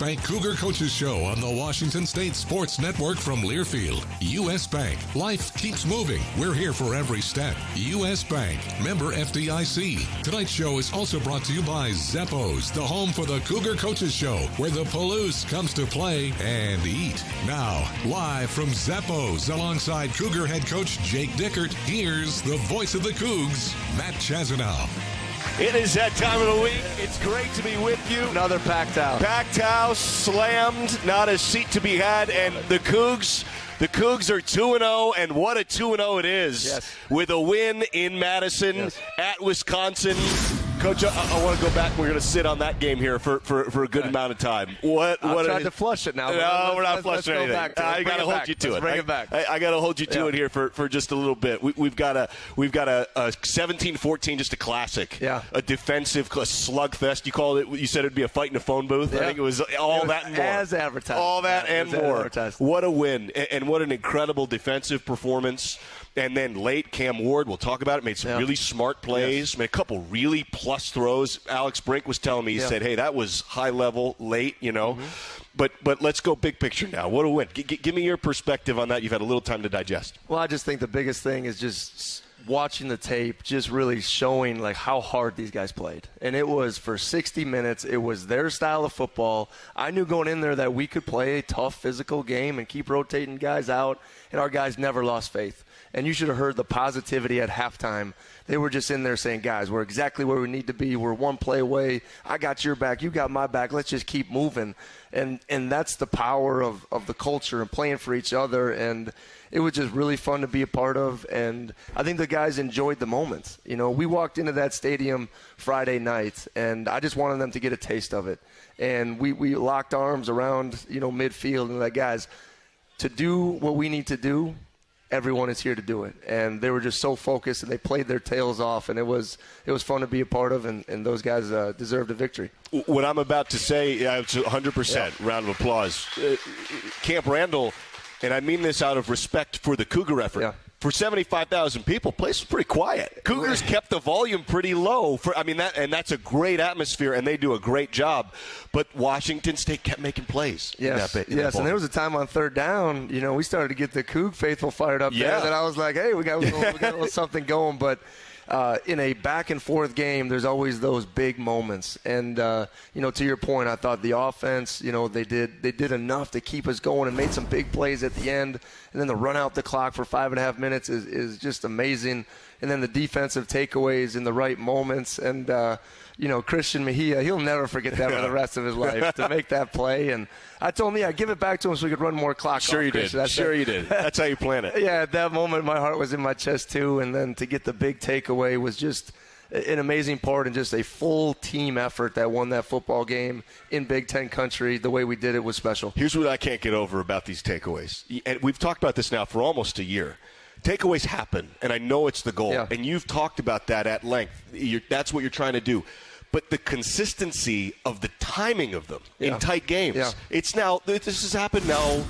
Bank Cougar Coaches Show on the Washington State Sports Network from Learfield. U.S. Bank. Life keeps moving. We're here for every step. U.S. Bank. Member FDIC. Tonight's show is also brought to you by Zappos, the home for the Cougar Coaches Show, where the Palouse comes to play and eat. Now, live from Zappos, alongside Cougar head coach Jake Dickert, here's the voice of the Cougs, Matt Chazanow. It is that time of the week. It's great to be with you. Another packed house. Packed house, slammed, not a seat to be had, and the Cougs are 2-0, and what a 2-0 it is. Yes. With a win in Madison at Wisconsin. Coach, I want to go back. We're going to sit on that game here for a good amount of time. I tried to flush it now. No, we're not flushing anything. I got to hold you to it. Bring it back. I got to hold you to it here for just a little bit. We've got a 17-14, just a classic. Yeah. A defensive slugfest. You said it'd be a fight in a phone booth. Yeah. I think it was all that and more. As advertised. All that and more. Advertised. What a win, and what an incredible defensive performance. And then late, Cam Ward, we'll talk about it, made some really smart plays, made a couple really plus throws. Alex Brink was telling me, he said, hey, that was high level late, But let's go big picture now. What a win. Give me your perspective on that. You've had a little time to digest. Well, I just think the biggest thing is just watching the tape, just really showing like how hard these guys played. And it was for 60 minutes. It was their style of football. I knew going in there that we could play a tough physical game and keep rotating guys out, and our guys never lost faith. And you should have heard the positivity at halftime. They were just in there saying, guys, we're exactly where we need to be. We're one play away. I got your back. You got my back. Let's just keep moving. And that's the power of the culture and playing for each other. And it was just really fun to be a part of. And I think the guys enjoyed the moments. We walked into that stadium Friday night, and I just wanted them to get a taste of it. And we locked arms around, midfield and like, guys, to do what we need to do, everyone is here to do it. And they were just so focused, and they played their tails off, and it was fun to be a part of, and those guys deserved a victory. What I'm about to say, it's 100% round of applause. Camp Randall, and I mean this out of respect for the Cougar effort. Yeah. For 75,000 people, place was pretty quiet. Cougars kept the volume pretty low. That's a great atmosphere, and they do a great job. But Washington State kept making plays. Yes, and there was a time on third down, we started to get the Coug faithful fired up there. That I was like, hey, we got a little something going. But in a back-and-forth game, there's always those big moments. And, to your point, I thought the offense, they did enough to keep us going and made some big plays at the end. And then the run out the clock for 5.5 minutes is just amazing. And then the defensive takeaways in the right moments. And, Christian Mejia, he'll never forget that for the rest of his life, to make that play. And I told him, I'd give it back to him so we could run more clock. Sure you did. That's how you plan it. Yeah, at that moment, my heart was in my chest, too. And then to get the big takeaway was just an amazing part and just a full team effort that won that football game in Big Ten country. The way we did it was special. Here's what I can't get over about these takeaways. And we've talked about this now for almost a year. Takeaways happen, and I know it's the goal. Yeah. And you've talked about that at length. That's what you're trying to do. But the consistency of the timing of them in tight games. Yeah. This has happened now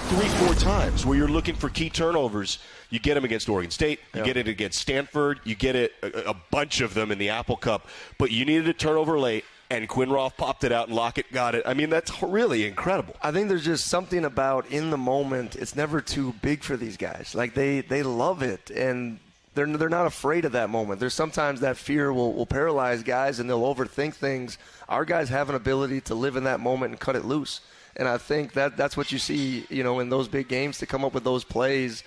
3-4 times where you're looking for key turnovers. You get them against Oregon State. You get it against Stanford. You get it a bunch of them in the Apple Cup. But you needed a turnover late, and Quinn Roth popped it out, and Lockett got it. I mean, that's really incredible. I think there's just something about in the moment, it's never too big for these guys. Like, they love it, and they're not afraid of that moment. There's sometimes that fear will paralyze guys, and they'll overthink things. Our guys have an ability to live in that moment and cut it loose. And I think that's what you see, in those big games, to come up with those plays.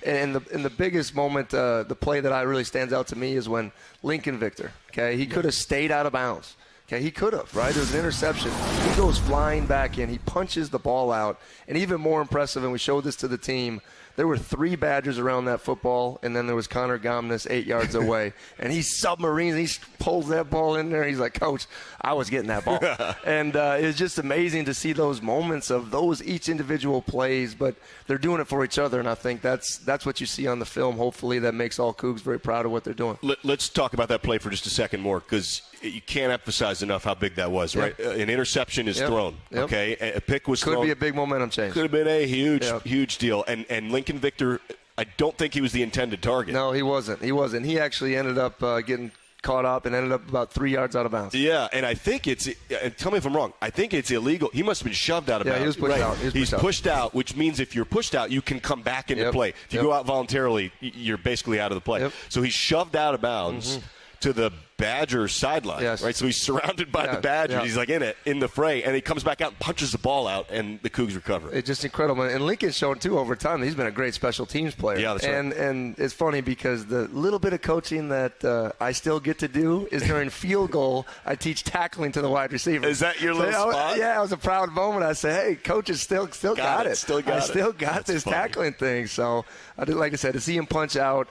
And the biggest moment, the play that really stands out to me is when Lincoln Victor, he could have stayed out of bounds. Okay, he could have, right? There's an interception. He goes flying back in. He punches the ball out. And even more impressive, and we showed this to the team, there were 3 Badgers around that football, and then there was Connor Gomness 8 yards away. And he submarines, he pulls that ball in there. He's like, Coach, I was getting that ball. And it's just amazing to see those moments of those each individual plays, but they're doing it for each other, and I think that's what you see on the film, hopefully, that makes all Cougs very proud of what they're doing. Let's talk about that play for just a second more, because you can't emphasize enough how big that was, right? An interception is thrown, okay? A pick was thrown. Could be a big momentum change. Could have been a huge deal. And Lincoln Victor, I don't think he was the intended target. No, he wasn't. He actually ended up getting caught up and ended up about 3 yards out of bounds. Yeah, and I think it's – tell me if I'm wrong. I think it's illegal. He must have been shoved out of bounds. Yeah, he was pushed out. He's pushed out, which means if you're pushed out, you can come back into play. If you go out voluntarily, you're basically out of the play. So he's shoved out of bounds to the Badgers sideline, right? So he's surrounded by the Badgers. He's like in the fray, and he comes back out and punches the ball out, and the Cougs recover. It's just incredible. And Lincoln's shown, too, over time, he's been a great special teams player. Yeah, that's right. And it's funny because the little bit of coaching that I still get to do is during field goal, I teach tackling to the wide receiver. Is that your little spot? Yeah, it was a proud moment. I say, hey, coaches still got it. Still got this tackling thing. So, like I said, to see him punch out,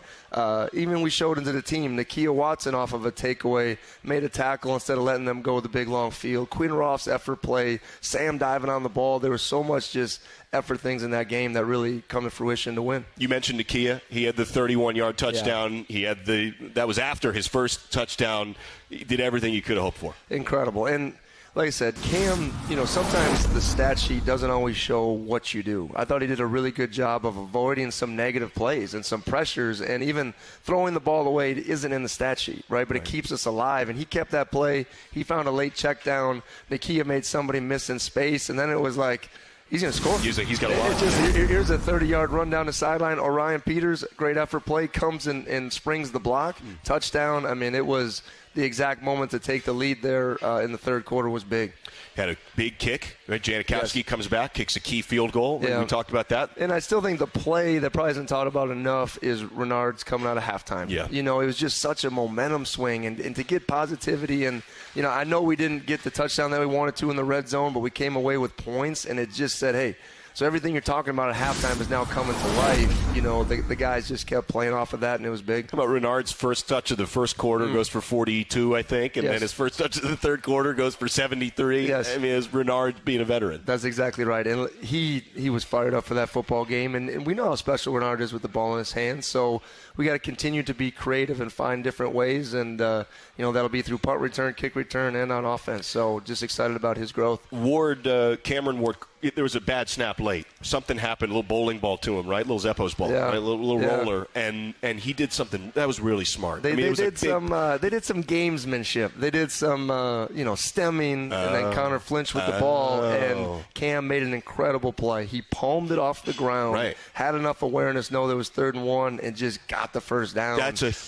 even we showed into the team, Nakia Watson off of a takeaway made a tackle instead of letting them go the big long field. Quinn Roth's effort play, Sam diving on the ball. There was so much just effort things in that game that really come to fruition to win. You mentioned Nakia. He had the 31-yard touchdown. He had that was after his first touchdown. He did everything you could have hoped for. Incredible. And like I said, Cam, sometimes the stat sheet doesn't always show what you do. I thought he did a really good job of avoiding some negative plays and some pressures, and even throwing the ball away isn't in the stat sheet, right? But it keeps us alive, and he kept that play. He found a late check down. Nakia made somebody miss in space, and then it was like, he's going to score. He's got a lot. Here's a 30-yard run down the sideline. Orion Peters, great effort play, comes and springs the block. Touchdown. I mean, it was the exact moment to take the lead there in the third quarter was big. Had a big kick. Right? Janikowski comes back, kicks a key field goal. Yeah. We talked about that. And I still think the play that probably isn't talked about enough is Renard's coming out of halftime. Yeah. It was just such a momentum swing. And to get positivity, and, I know we didn't get the touchdown that we wanted to in the red zone, but we came away with points, and it just said, hey, so everything you're talking about at halftime is now coming to life. The guys just kept playing off of that, and it was big. How about Renard's first touch of the first quarter goes for 42, I think, and then his first touch of the third quarter goes for 73. Yes. I mean, it's Renard being a veteran. That's exactly right. And he was fired up for that football game, and we know how special Renard is with the ball in his hands, so we got to continue to be creative and find different ways, and that'll be through punt return, kick return, and on offense. So just excited about his growth. Cameron Ward, there was a bad snap late. Something happened, a little bowling ball to him, right? A little Zeppos ball, right? A little roller, and he did something that was really smart. They did some gamesmanship. They did some stemming, and then Connor flinched with the ball, and Cam made an incredible play. He palmed it off the ground, had enough awareness, know there was 3rd and 1, and just got the first down.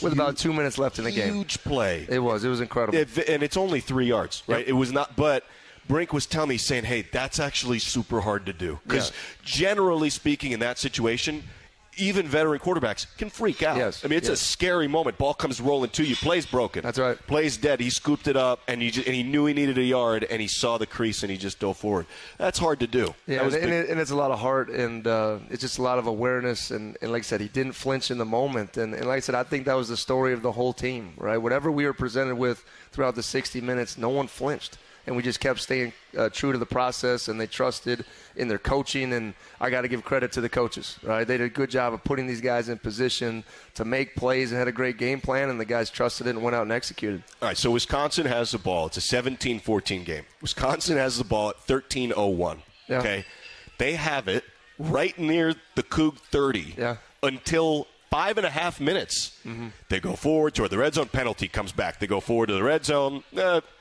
With about 2 minutes left in the game. Huge play. It was incredible. And it's only 3 yards, right? It was not, but Brink was telling me, saying, hey, that's actually super hard to do. Because generally speaking, in that situation, even veteran quarterbacks can freak out. Yes. I mean, it's a scary moment. Ball comes rolling to you. Play's broken. That's right. Play's dead. He scooped it up, and he knew he needed a yard, and he saw the crease, and he just dove forward. That's hard to do. Yeah, and it's a lot of heart, and it's just a lot of awareness. And like I said, he didn't flinch in the moment. And like I said, I think that was the story of the whole team, right? Whatever we were presented with throughout the 60 minutes, no one flinched. And we just kept staying true to the process, and they trusted in their coaching. And I got to give credit to the coaches, right? They did a good job of putting these guys in position to make plays and had a great game plan, and the guys trusted it and went out and executed. All right, so Wisconsin has the ball. It's a 17-14 game. Wisconsin has the ball at 13:01. Yeah. Okay, they have it right near the Coug 30 until 5.5 minutes. They go forward toward the red zone. Penalty comes back. They go forward to the red zone.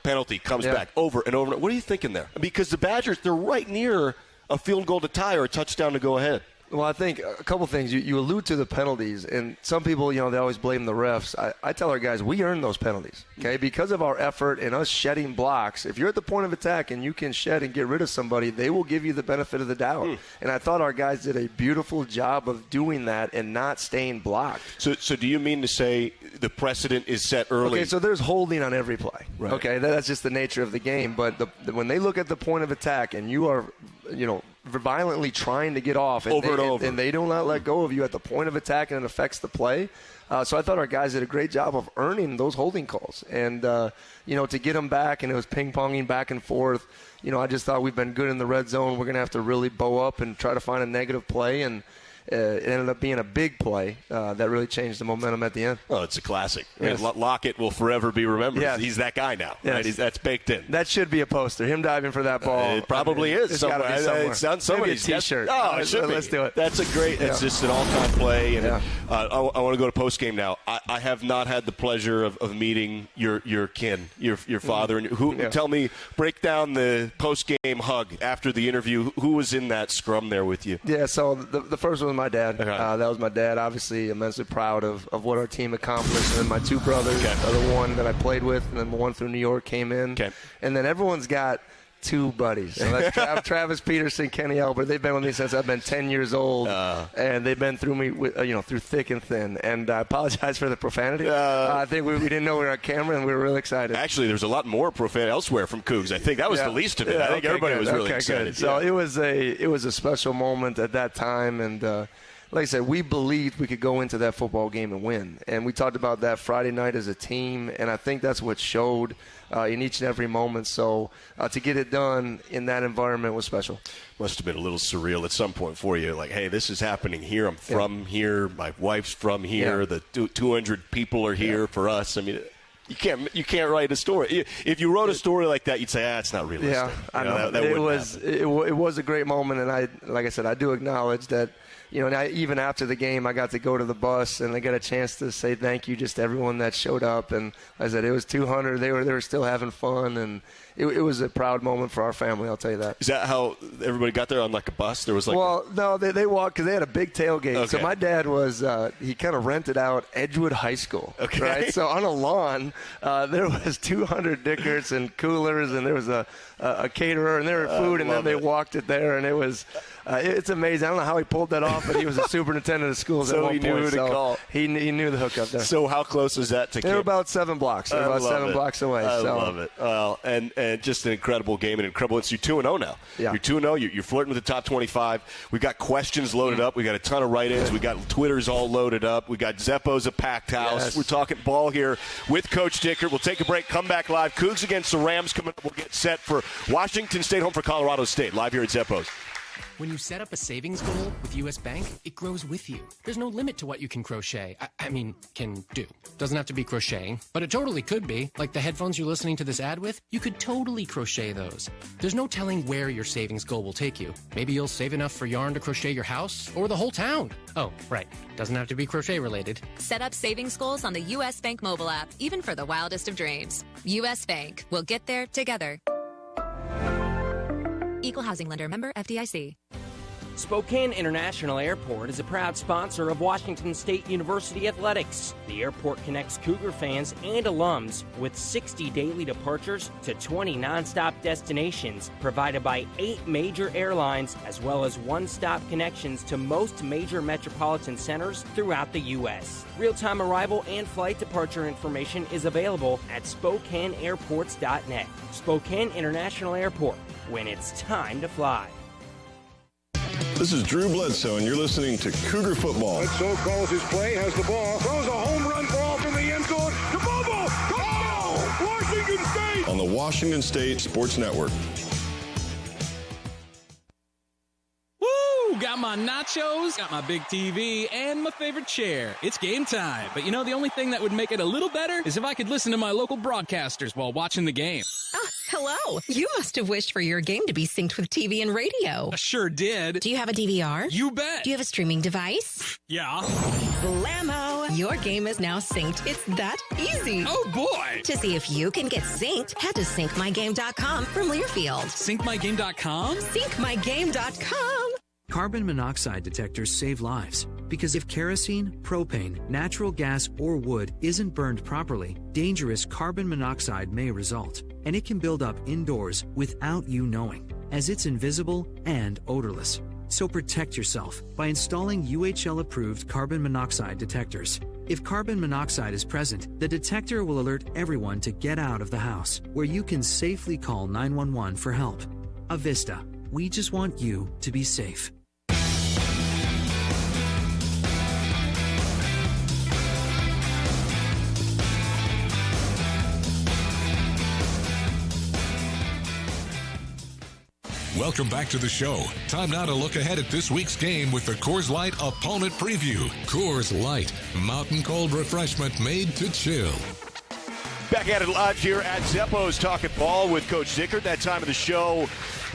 Penalty comes back over and over. What are you thinking there? Because the Badgers, they're right near a field goal to tie or a touchdown to go ahead. Well, I think a couple things. You allude to the penalties, and some people, they always blame the refs. I tell our guys, we earn those penalties, okay? Because of our effort and us shedding blocks, if you're at the point of attack and you can shed and get rid of somebody, they will give you the benefit of the doubt. And I thought our guys did a beautiful job of doing that and not staying blocked. So do you mean to say the precedent is set early? Okay, so there's holding on every play. Right. Okay, that's just the nature of the game. But when they look at the point of attack and you are, violently trying to get off, and and they do not let go of you at the point of attack, and it affects the play. So I thought our guys did a great job of earning those holding calls, and to get them back, and it was ping-ponging back and forth. I just thought we've been good in the red zone. We're going to have to really bow up and try to find a negative play, and it ended up being a big play that really changed the momentum at the end. Oh, it's a classic. Yes. Lockett will forever be remembered. Yes. He's that guy now. Yes. Right? That's baked in. That should be a poster. Him diving for that ball. It probably is. It's got to be somewhere. It's on somebody's Maybe a T-shirt. Oh, it should be. Let's do it. That's a great. It's just an all-time play. And I want to go to post game now. I have not had the pleasure of meeting your kin, your father. And tell me, break down the post-game hug after the interview. Who was in that scrum there with you? Yeah, so the first one was my dad. Okay. That was my dad. Obviously, immensely proud of what our team accomplished. And then my two brothers, the one that I played with, and then the one through New York came in. Okay. And then everyone's got two buddies. So that's Travis Peterson, Kenny Albert. They've been with me since I've been 10 years old, and they've been through me, through thick and thin. And I apologize for the profanity. I think we didn't know we were on camera, and we were really excited. Actually, there's a lot more profanity elsewhere from Cougs. I think that was the least of it. I think everybody was really excited. Good. So it was a special moment at that time, and like I said, we believed we could go into that football game and win. And we talked about that Friday night as a team, and I think that's what showed in each and every moment. So to get it done in that environment was special. Must have been a little surreal at some point for you. Like, hey, this is happening here. I'm from here. My wife's from here. The 200 people are here for us. I mean, you can't write a story. If you wrote a story like that, you'd say, it's not realistic. Yeah, I know. It was a great moment, and like I said, I do acknowledge that. And even after the game, I got to go to the bus, and I got a chance to say thank you just to everyone that showed up. And like I said, it was 200. They were still having fun, and it was a proud moment for our family. I'll tell you that. Is that how everybody got there, on like a bus? There was no, they walked because they had a big tailgate. Okay. So my dad was he kind of rented out Edgewood High School. Okay. Right. So on a lawn, there was 200 Dickerts and coolers, and there was a caterer, and there was food, and then they walked it there, and it was. It's amazing. I don't know how he pulled that off, but he was a superintendent of schools so at one he point. Knew who to call. He knew the hookup there. So how close was that to? They were about 7 blocks. They're about 7 blocks away. I love it. Well, and just an incredible game, and incredible. It's you're 2-0 now. Yeah. You're 2-0. You're flirting with the top 25. We got questions loaded up. We got a ton of write-ins. We got Twitters all loaded up. We got Zeppo's a packed house. Yes. We're talking ball here with Coach Dickert. We'll take a break. Come back live. Cougs against the Rams. We'll get set for Washington State, home for Colorado State. Live here at Zeppo's. When you set up a savings goal with U.S. Bank, it grows with you. There's no limit to what you can crochet. Can do. Doesn't have to be crocheting, but it totally could be. Like the headphones you're listening to this ad with, you could totally crochet those. There's no telling where your savings goal will take you. Maybe you'll save enough for yarn to crochet your house or the whole town. Oh, right. Doesn't have to be crochet related. Set up savings goals on the U.S. Bank mobile app, even for the wildest of dreams. U.S. Bank. We'll get there together. Equal housing lender, member FDIC. Spokane International Airport is a proud sponsor of Washington State University Athletics. The airport connects Cougar fans and alums with 60 daily departures to 20 nonstop destinations provided by 8 major airlines, as well as one-stop connections to most major metropolitan centers throughout the U.S. Real-time arrival and flight departure information is available at SpokaneAirports.net. Spokane International Airport, when it's time to fly. This is Drew Bledsoe, and you're listening to Cougar Football. Bledsoe calls his play, has the ball, throws a home run ball from the end zone to Bobo. Touchdown! Washington State! On the Washington State Sports Network. Woo! Got my nachos, got my big TV, and my favorite chair. It's game time. But the only thing that would make it a little better is if I could listen to my local broadcasters while watching the game. Oh, hello. You must have wished for your game to be synced with TV and radio. I sure did. Do you have a DVR? You bet. Do you have a streaming device? Yeah. Blammo! Your game is now synced. It's that easy. Oh, boy. To see if you can get synced, head to syncmygame.com from Learfield. Syncmygame.com? Syncmygame.com. Carbon monoxide detectors save lives because if kerosene, propane, natural gas, or wood isn't burned properly, dangerous carbon monoxide may result, and it can build up indoors without you knowing, as it's invisible and odorless. So protect yourself by installing UHL-approved carbon monoxide detectors. If carbon monoxide is present, the detector will alert everyone to get out of the house, where you can safely call 911 for help. Avista, we just want you to be safe. Welcome back to the show. Time now to look ahead at this week's game with the Coors Light Opponent Preview. Coors Light, mountain cold refreshment made to chill. Back at it live here at Zeppo's Talking Ball with Coach Dickert. That time of the show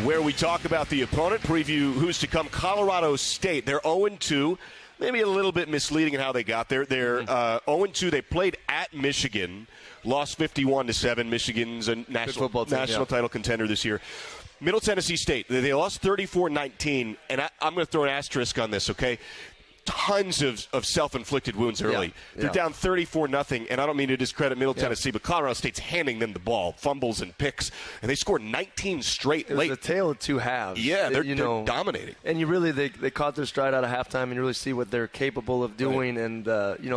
where we talk about the opponent, preview who's to come. Colorado State, they're 0-2. maybe a little bit misleading in how they got there. They're 0-2. They played at Michigan, lost 51-7. Michigan's a national title contender this year. Middle Tennessee State, they lost 34-19, and I'm going to throw an asterisk on this, okay? Tons of self-inflicted wounds early. They're down 34-0, and I don't mean to discredit Middle Tennessee, but Colorado State's handing them the ball, fumbles and picks, and they scored 19 straight late. It was a tale of two halves. Yeah, they're dominating. And they caught their stride out of halftime, and you really see what they're capable of doing. Right. And,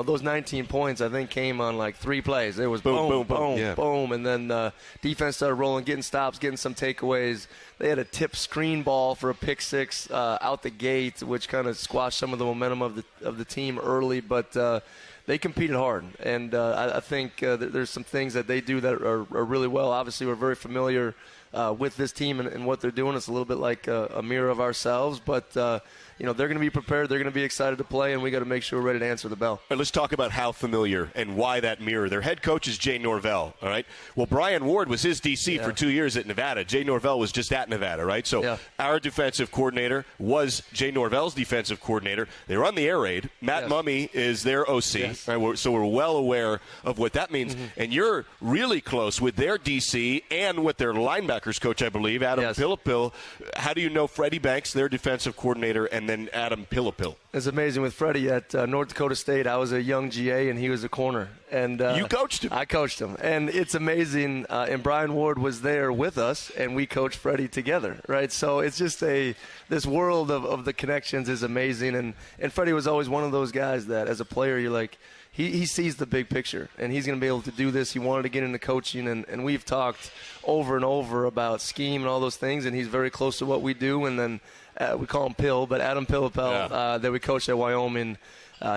those 19 points, I think, came on like 3 plays. It was boom, boom, and then defense started rolling, getting stops, getting some takeaways. They had a tip screen ball for a pick six out the gate, which kind of squashed some of the momentum of the team early. But they competed hard, and I think there's some things that they do that are really well. Obviously, we're very familiar with this team and what they're doing. It's a little bit like a mirror of ourselves, but they're going to be prepared. They're going to be excited to play, and we got to make sure we're ready to answer the bell. All right, let's talk about how familiar and why that mirror. Their head coach is Jay Norvell, all right? Well, Brian Ward was his DC for 2 years at Nevada. Jay Norvell was just at Nevada, right? So our defensive coordinator was Jay Norvell's defensive coordinator. They run the air raid. Matt Mumme is their OC, right? So we're well aware of what that means. And you're really close with their DC and with their linebackers coach, I believe, Adam Pillipil. How do you know Freddie Banks, their defensive coordinator, and then Adam Pillipil? It's amazing with Freddie at North Dakota State. I was a young GA, and he was a corner. And you coached him. I coached him. And it's amazing. And Brian Ward was there with us, and we coached Freddie together, right? So it's just this world of the connections is amazing. And Freddie was always one of those guys that, as a player, you're like, he sees the big picture, and he's going to be able to do this. He wanted to get into coaching, and we've talked over and over about scheme and all those things, and he's very close to what we do. And then we call him Pill, but Adam Pillipel that we coached at Wyoming,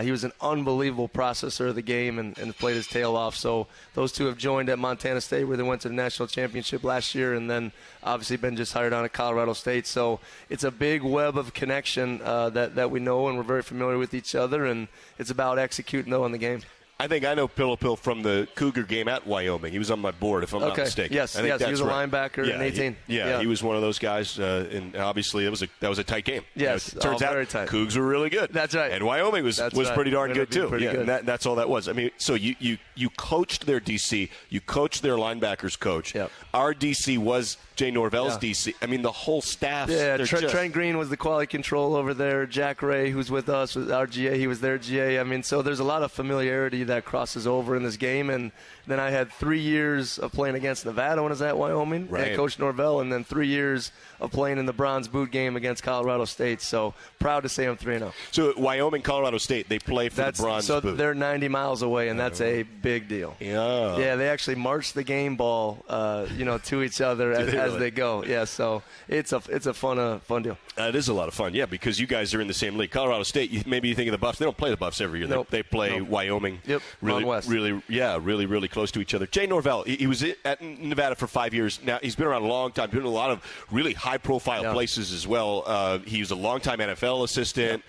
he was an unbelievable processor of the game and played his tail off. So those two have joined at Montana State, where they went to the national championship last year, and then obviously been just hired on at Colorado State. So it's a big web of connection that we know, and we're very familiar with each other, and it's about executing, though, in the game. I think I know Pillipil from the Cougar game at Wyoming. He was on my board, if I'm not mistaken. Yes, he was a linebacker in 18. He was one of those guys, and obviously that was a tight game. Yes, turns out very tight. Cougs were really good. That's right. And Wyoming was pretty darn good, too. Pretty good. And that's all that was. I mean, so you coached their DC. You coached their linebackers coach. Yep. Our DC was Jay Norvell's DC. I mean, the whole staff. Yeah, Trent Green was the quality control over there. Jack Ray, who's with us, was our GA. He was their GA. I mean, so there's a lot of familiarity that crosses over in this game. And then I had 3 years of playing against Nevada when I was at Wyoming, and Coach Norvell, and then 3 years of playing in the Bronze Boot game against Colorado State. So proud to say I'm 3-0. So Wyoming, Colorado State, they play for the Bronze Boot. So they're 90 miles away, and that's a big deal. Yeah. Yeah, they actually march the game ball, to each other as they go. Yeah, so it's a fun deal. It is a lot of fun, yeah, because you guys are in the same league. Colorado State, maybe you think of the Buffs. They don't play the Buffs every year. Nope. They play Wyoming. Yep. Really close to each other. Jay Norvell, he was at Nevada for 5 years. Now he's been around a long time, been in a lot of really high-profile places as well. He was a long-time NFL assistant.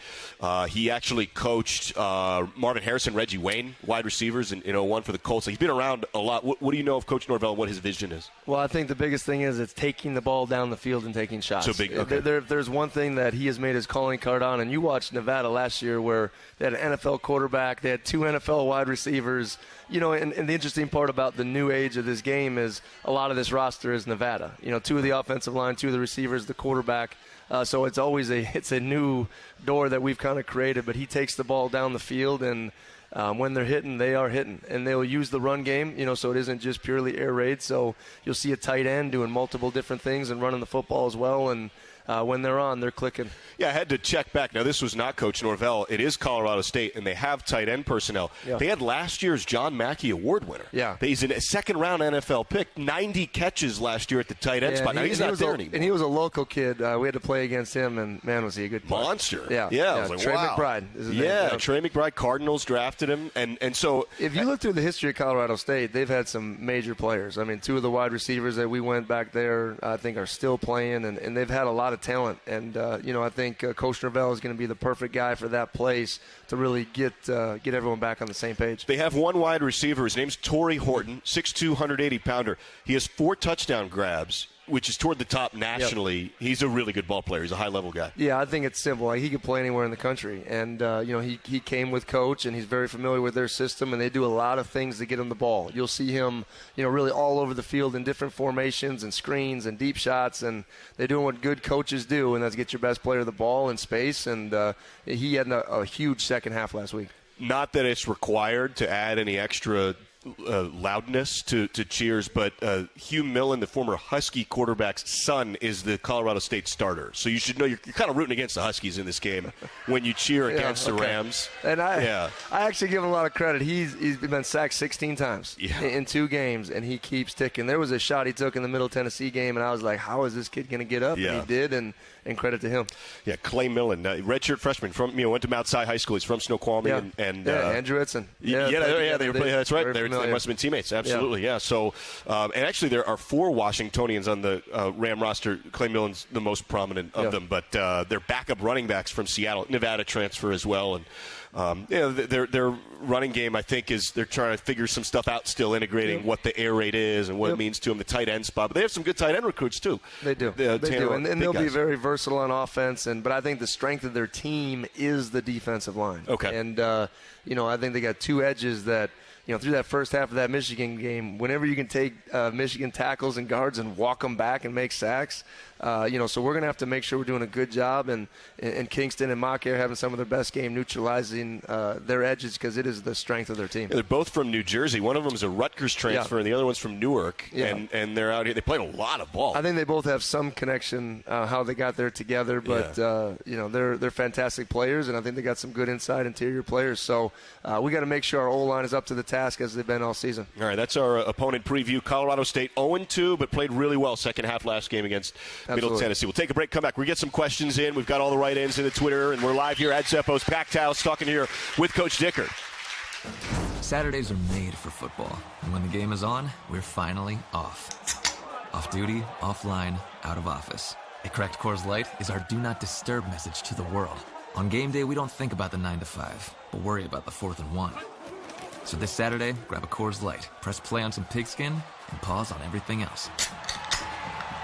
He actually coached Marvin Harrison, Reggie Wayne, wide receivers in 01 for the Colts. So he's been around a lot. What do you know of Coach Norvell and what his vision is? Well, I think the biggest thing is it's taking the ball down the field and taking shots. So big. Okay. There's one thing that he has made his calling card on, and you watched Nevada last year where they had an NFL quarterback, they had 2 NFL wide receivers. And the interesting part about the new age of this game is a lot of this roster is Nevada. 2 of the offensive line, 2 of the receivers, the quarterback. So it's always a new door that we've kind of created. But he takes the ball down the field, and when they're hitting, they are hitting. And they'll use the run game, so it isn't just purely air raid. So you'll see a tight end doing multiple different things and running the football as well. And when they're on, they're clicking. Yeah, I had to check back. Now, this was not Coach Norvell. It is Colorado State, and they have tight end personnel. Yeah. They had last year's John Mackey Award winner. Yeah. He's a second-round NFL pick, 90 catches last year at the tight end spot. Now, he's not there anymore. And he was a local kid. We had to play against him, and, man, was he a good player. Monster. Yeah. I was like, Trey wow. McBride is his name. Yeah, Trey McBride. Cardinals drafted him. And so if you look through the history of Colorado State, they've had some major players. I mean, 2 of the wide receivers that we went back there, I think, are still playing, and they've had a lot of talent. And, I think Coach Norvell is going to be the perfect guy for that place to really get everyone back on the same page. They have 1 wide receiver. His name's Torrey Horton, 6'2", 180-pounder. He has 4 touchdown grabs which is toward the top nationally, he's a really good ball player. He's a high-level guy. Yeah, I think it's simple. Like, he could play anywhere in the country. And, he came with coach, and he's very familiar with their system, and they do a lot of things to get him the ball. You'll see him, really all over the field in different formations and screens and deep shots, and they're doing what good coaches do, and that's get your best player the ball in space. And he had a huge second half last week. Not that it's required to add any extra loudness to cheers, but Hugh Millen, the former Husky quarterback's son, is the Colorado State starter. So you should know you're kind of rooting against the Huskies in this game when you cheer against the Rams. And I actually give him a lot of credit. He's been sacked 16 times in 2 games, and he keeps ticking. There was a shot he took in the Middle Tennessee game, and I was like, how is this kid going to get up? And he did, and credit to him. Yeah, Clay Millen, redshirt freshman went to Mount Si High School. He's from Snoqualmie. And Andrew Itson. They were playing. That's right. They must have been teammates. Absolutely, yeah. So, and actually, there are 4 Washingtonians on the Ram roster. Clay Millen's the most prominent of them, but they're backup running backs from Seattle, Nevada transfer as well, and. Their running game, I think, is they're trying to figure some stuff out still, integrating what the air raid is and what it means to them, the tight end spot. But they have some good tight end recruits, too. They do. They do. And they'll be very versatile on offense. But I think the strength of their team is the defensive line. Okay. And, I think they got 2 edges that, through that first half of that Michigan game, whenever you can take Michigan tackles and guards and walk them back and make sacks, so we're going to have to make sure we're doing a good job. And Kingston and Mock Air having some of their best game neutralizing their edges because it is the strength of their team. Yeah, they're both from New Jersey. One of them is a Rutgers transfer, and the other one's from Newark. Yeah. And they're out here. They played a lot of ball. I think they both have some connection how they got there together. But, they're fantastic players, and I think they got some good inside interior players. So we got to make sure our O-line is up to the task as they've been all season. All right, that's our opponent preview. Colorado State 0-2, but played really well second half last game against Middle Tennessee. We'll take a break, come back. We get some questions in. We've got all the write-ins in the Twitter, and we're live here at Zeppo's Packed House talking here with Coach Dickert. Saturdays are made for football, and when the game is on, we're finally off. Off duty, offline, out of office. A cracked Coors Light is our do not disturb message to the world. On game day, we don't think about the 9 to 5, but worry about the 4th and 1. So this Saturday, grab a Coors Light, press play on some pigskin, and pause on everything else.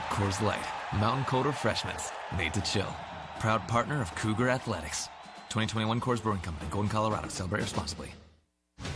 Coors Light, mountain cold refreshments, made to chill. Proud partner of Cougar Athletics. 2021 Coors Brewing Company, Golden, Colorado. Celebrate responsibly.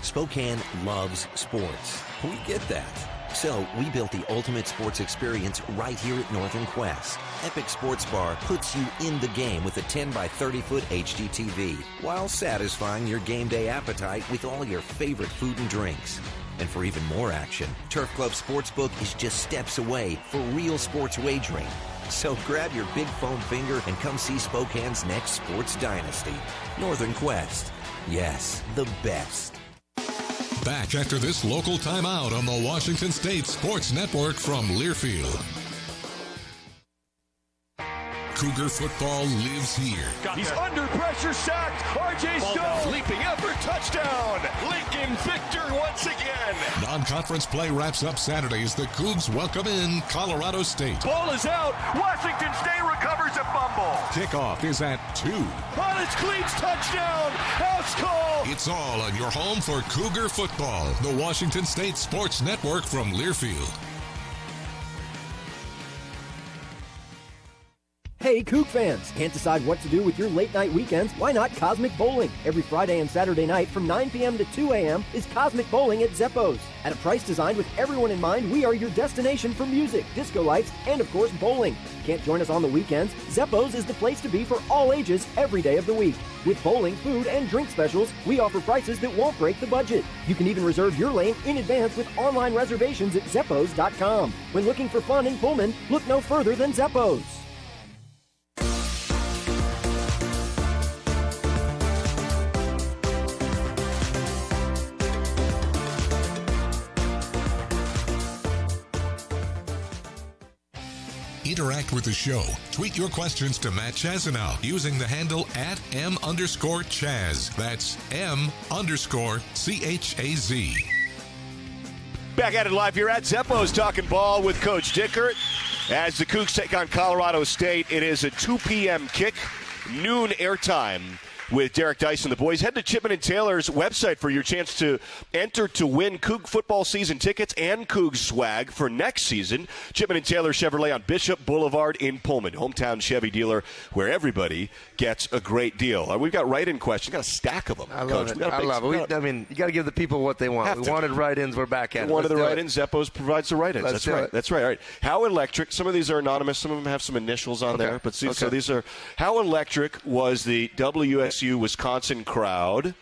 Spokane loves sports. We get that. So we built the ultimate sports experience right here at Northern Quest. Epic Sports Bar puts you in the game with a 10 by 30-foot HD TV while satisfying your game day appetite with all your favorite food and drinks. And for even more action, Turf Club Sportsbook is just steps away for real sports wagering. So grab your big foam finger and come see Spokane's next sports dynasty. Northern Quest. Yes, the best. Back after this local timeout on the Washington State Sports Network from Learfield. Cougar football lives here. He's under pressure, sacked. R.J. Stone. Leaping effort, touchdown. Lincoln Victor once again. Non-conference play wraps up Saturday as the Cougs welcome in Colorado State. Ball is out. Washington State recovers a fumble. Kickoff is at 2. On its cleats, touchdown. House call. It's all on your home for Cougar football. The Washington State Sports Network from Learfield. Hey, Coug fans! Can't decide what to do with your late-night weekends? Why not Cosmic Bowling? Every Friday and Saturday night from 9 p.m. to 2 a.m. is Cosmic Bowling at Zeppo's. At a price designed with everyone in mind, we are your destination for music, disco lights, and of course, bowling. Can't join us on the weekends? Zeppo's is the place to be for all ages every day of the week. With bowling, food, and drink specials, we offer prices that won't break the budget. You can even reserve your lane in advance with online reservations at Zeppos.com. When looking for fun in Pullman, look no further than Zeppo's. Interact with the show. Tweet your questions to Matt Chazanow using the handle @M_Chaz. That's M_CHAZ. Back at it live here at Zeppo's talking ball with Coach Dickert. As the Cougs take on Colorado State, it is a 2 p.m. kick, noon airtime. with Derek Dice and the boys. Head to Chipman & Taylor's website for your chance to enter to win Coug football season tickets and Coug swag for next season. Chipman & Taylor Chevrolet on Bishop Boulevard in Pullman, hometown Chevy dealer where everybody gets a great deal. We've got write-in questions. We've got a stack of them, I love it. I love it. I mean, you got to give the people what they want. We wanted write-ins. We're back at it. One of the write-ins. Zeppos provides the write-ins. That's right. That's right. All right. How electric? Some of these are anonymous. Some of them have some initials on there. But so these are. How electric was the WSU Wisconsin crowd?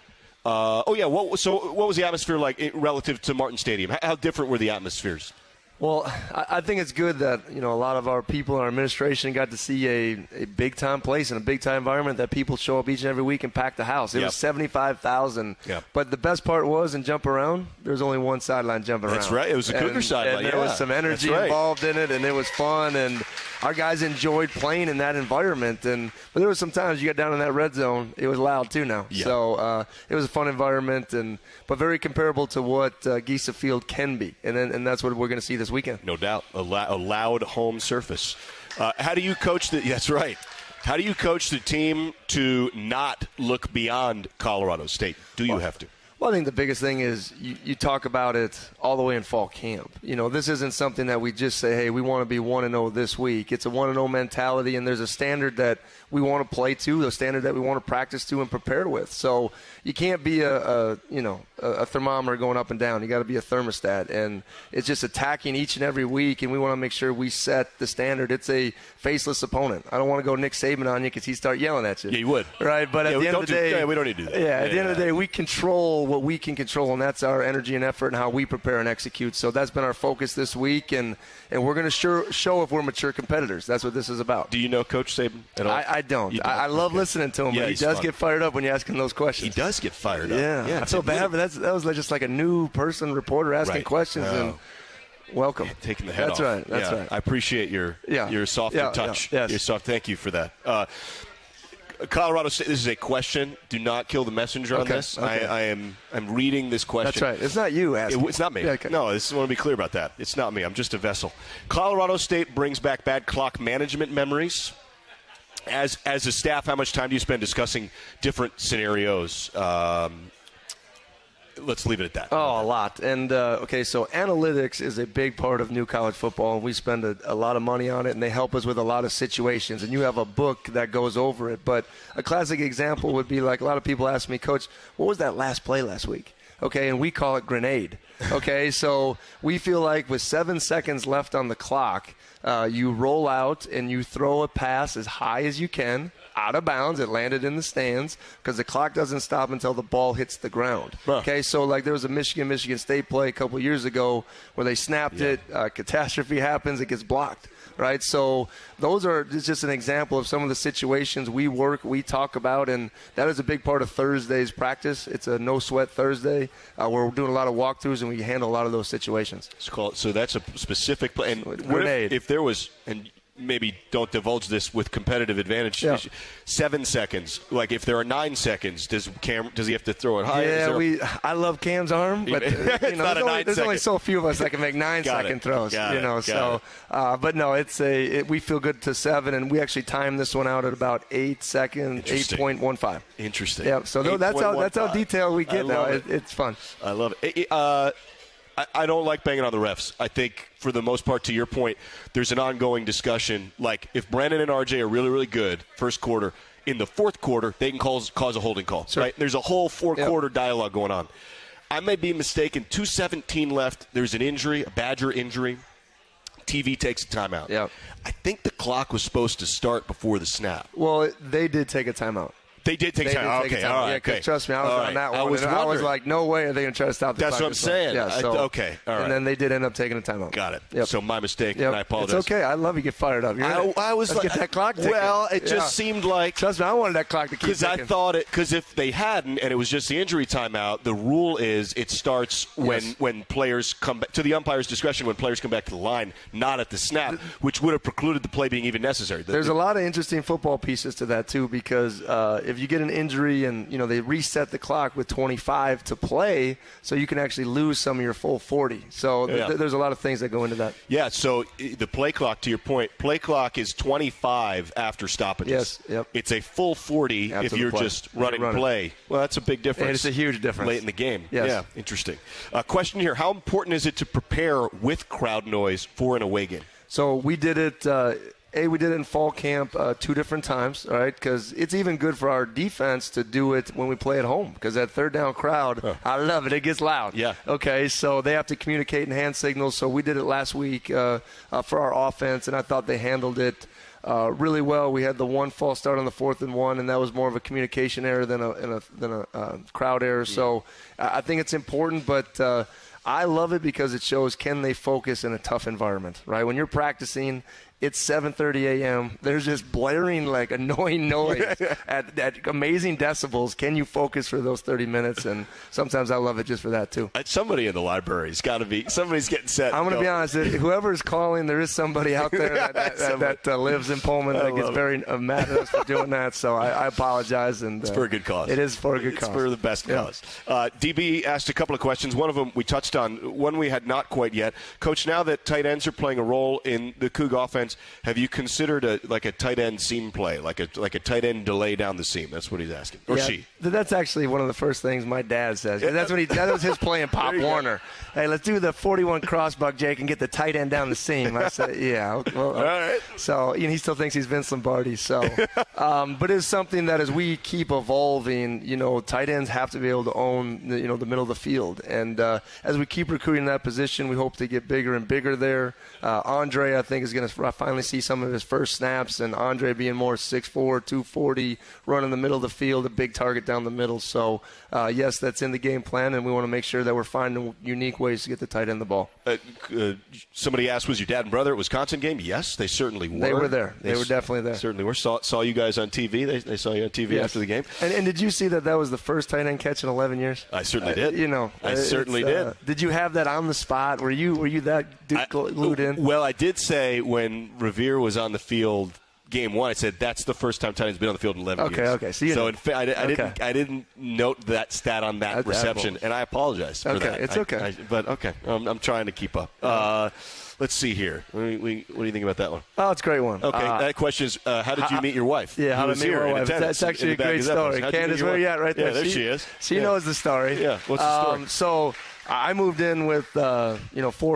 What was the atmosphere like relative to Martin Stadium? How different were the atmospheres? Well, I think it's good that, a lot of our people in our administration got to see a big-time place and a big-time environment that people show up each and every week and pack the house. It was 75,000. Yep. But the best part was, in jump around, there was only one sideline jumping around. That's right. It was a Cougar sideline. And there was some energy involved in it, and it was fun. And our guys enjoyed playing in that environment. But there was some times you got down in that red zone, it was loud too now. Yeah. So it was a fun environment, but very comparable to what Giesa Field can be. And that's what we're going to see this weekend. No doubt. A loud home surface. How do you coach that's right. How do you coach the team to not look beyond Colorado State? Do you have to? Well, I think the biggest thing is you talk about it all the way in fall camp. This isn't something that we just say, hey, we want to be 1-0 this week. It's a 1-0 mentality, and there's a standard that we want to play to, a standard that we want to practice to and prepare with. So you can't be a thermometer going up and down. You got to be a thermostat, and it's just attacking each and every week, and we want to make sure we set the standard. It's a faceless opponent. I don't want to go Nick Saban on you because he'd start yelling at you. Yeah, you would. Right, but at the end of the day, we don't need to do that. Yeah, at the end of the day, we control what we can control, and that's our energy and effort and how we prepare and execute. So that's been our focus this week, and we're going to show if we're mature competitors. That's what this is about. Do you know Coach Saban at all? I don't. I love listening to him, but he does get fired up when you ask him those questions. He does get fired up. Yeah. I feel bad, but that was just like a new reporter asking questions, and welcome. Taking the head off. That's right. I appreciate your softer touch. Yeah. Yes. Thank you for that. Colorado State, this is a question. Do not kill the messenger on this. Okay. I'm reading this question. That's right. It's not you asking. It's not me. Yeah, okay. No, I want to be clear about that. It's not me. I'm just a vessel. Colorado State brings back bad clock management memories. As a staff, how much time do you spend discussing different scenarios? Let's leave it at that. Oh, a lot. And, so analytics is a big part of new college football, and we spend a lot of money on it, and they help us with a lot of situations. And you have a book that goes over it. But a classic example would be like a lot of people ask me, Coach, what was that last play last week? Okay, and we call it grenade. Okay, so we feel like with 7 seconds left on the clock, you roll out and you throw a pass as high as you can, out of bounds. It landed in the stands because the clock doesn't stop until the ball hits the ground. Huh. Okay, so like there was a Michigan State play a couple years ago where they snapped it. Catastrophe happens. It gets blocked. Right, so it's just an example of some of the situations we talk about, and that is a big part of Thursday's practice. It's a no-sweat Thursday. We're doing a lot of walkthroughs, and we handle a lot of those situations. So that's a specific play. And grenade. If there was, and maybe don't divulge this with competitive advantage. Yeah. 7 seconds. Like if there are 9 seconds, does he have to throw it high? Yeah, I love Cam's arm, but there's only so few of us that can make 9-second throws. But no, we feel good to 7, and we actually timed this one out at about 8 seconds, 8.15. Interesting. Yeah, so that's how detailed we get now. It's fun. I love it. I don't like banging on the refs. I think, for the most part, to your point, there's an ongoing discussion. Like, if Brandon and RJ are really, really good first quarter, in the fourth quarter, they can cause a holding call. Sure. Right? There's a whole four-quarter dialogue going on. I may be mistaken. 2:17 left. There's an injury, a Badger injury. TV takes a timeout. Yeah. I think the clock was supposed to start before the snap. Well, they did take a timeout. They did take time. Okay, all right. Yeah, trust me, I was on that one. I was like, no way are they going to try to stop the clock. That's what I'm saying. Yeah, okay, all right. And then they did end up taking a timeout. Got it. Yep. So my mistake, and I apologize. It's okay. I love you get fired up. Let's get that clock ticking. Well, it just seemed like. Trust me, I wanted that clock to keep ticking. Because I thought because if they hadn't and it was just the injury timeout, the rule is it starts when players come back, to the umpire's discretion, when players come back to the line, not at the snap, which would have precluded the play being even necessary. There's a lot of interesting football pieces to that, too, because if you get an injury and, they reset the clock with 25 to play, so you can actually lose some of your full 40. So there's a lot of things that go into that. Yeah, so the play clock, to your point, play clock is 25 after stoppages. Yes, yep. It's a full 40 after if you're just running play. Well, that's a big difference. And it's a huge difference. Late in the game. Yes. Yeah, interesting. Question here, how important is it to prepare with crowd noise for an away game? So we did it we did it in fall camp 2 different times, all right, because it's even good for our defense to do it when we play at home, because that third down crowd, I love it. It gets loud. Yeah. Okay, so they have to communicate in hand signals. So we did it last week for our offense, and I thought they handled it really well. We had the one false start on the 4th and 1, and that was more of a communication error than a crowd error. So I think it's important, but I love it because it shows, can they focus in a tough environment, right? When you're practicing, it's 7:30 a.m. There's just blaring, like, annoying noise at amazing decibels. Can you focus for those 30 minutes? And sometimes I love it just for that, too. Somebody in the library's got to be – somebody's getting set. I'm going to be honest. Whoever's calling, there is somebody out there that lives in Pullman that gets very mad at us for doing that. So I apologize. And it's for a good cause. It is for a good cause. It's for the best cause. DB asked a couple of questions. One of them we touched on. One we had not quite yet. Coach, now that tight ends are playing a role in the Coug offense, have you considered a tight end seam play, like a tight end delay down the seam? That's what he's asking, or she. That's actually one of the first things my dad says. That was his play in Pop Warner. Hey, let's do the 41 crossbuck, Jake, and get the tight end down the seam. I said, yeah. Well, all right. So he still thinks he's Vince Lombardi. So, but it's something that as we keep evolving, tight ends have to be able to own the middle of the field, and as we keep recruiting that position, we hope to get bigger and bigger there. Andre, I think, is going to finally see some of his first snaps, and Andre being more 6'4", 240, running the middle of the field, a big target down the middle. So, yes, that's in the game plan, and we want to make sure that we're finding unique ways to get the tight end the ball. Somebody asked, was your dad and brother at Wisconsin game? Yes, they certainly were. They were there. They were definitely there. Certainly were. Saw you guys on TV. They saw you on TV after the game. And did you see that was the first tight end catch in 11 years? I certainly did. I certainly did. Did you have that on the spot? Were you that glued in? Well, I did say when Revere was on the field game 1, I said that's the first time tight end's been on the field in 11 years. Okay. So in fact, I didn't note that stat on that reception, and I apologize for that. It's okay. But okay, I'm trying to keep up. Let's see here. What do you think about that one? Oh, it's a great one. Okay, that question is, how did you meet your wife? Yeah, how did I meet my wife? That's actually a great story. Candace, where are you at right there? Yeah, there she is. She knows the story. Yeah, what's the story? So I moved in with 4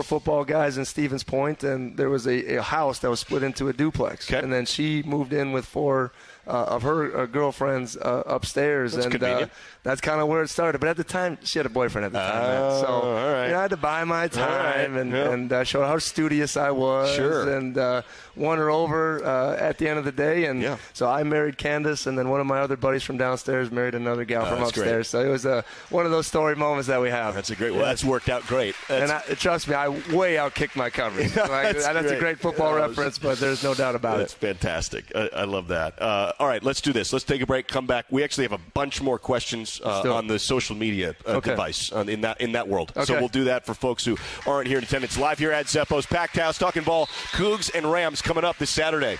football guys in Stevens Point, and there was a house that was split into a duplex. Okay. And then she moved in with 4 of her girlfriends upstairs. That's convenient. That's kind of where it started. But at the time, she had a boyfriend at the time. So all right. I had to buy my time and show how studious I was. Sure. And won her over at the end of the day. And so I married Candace, and then one of my other buddies from downstairs married another gal from upstairs. Great. So it was one of those story moments that we have. That's a great one. Well, that's worked out great. And trust me, I way outkicked my coverage. That's a great football reference, but there's no doubt about it. That's fantastic. I love that. All right, let's do this. Let's take a break, come back. We actually have a bunch more questions on the social media device in that world. Okay. So we'll do that for folks who aren't here in attendance. Live here at Zeppo's Packed House, talking ball, Cougs and Rams coming up this Saturday.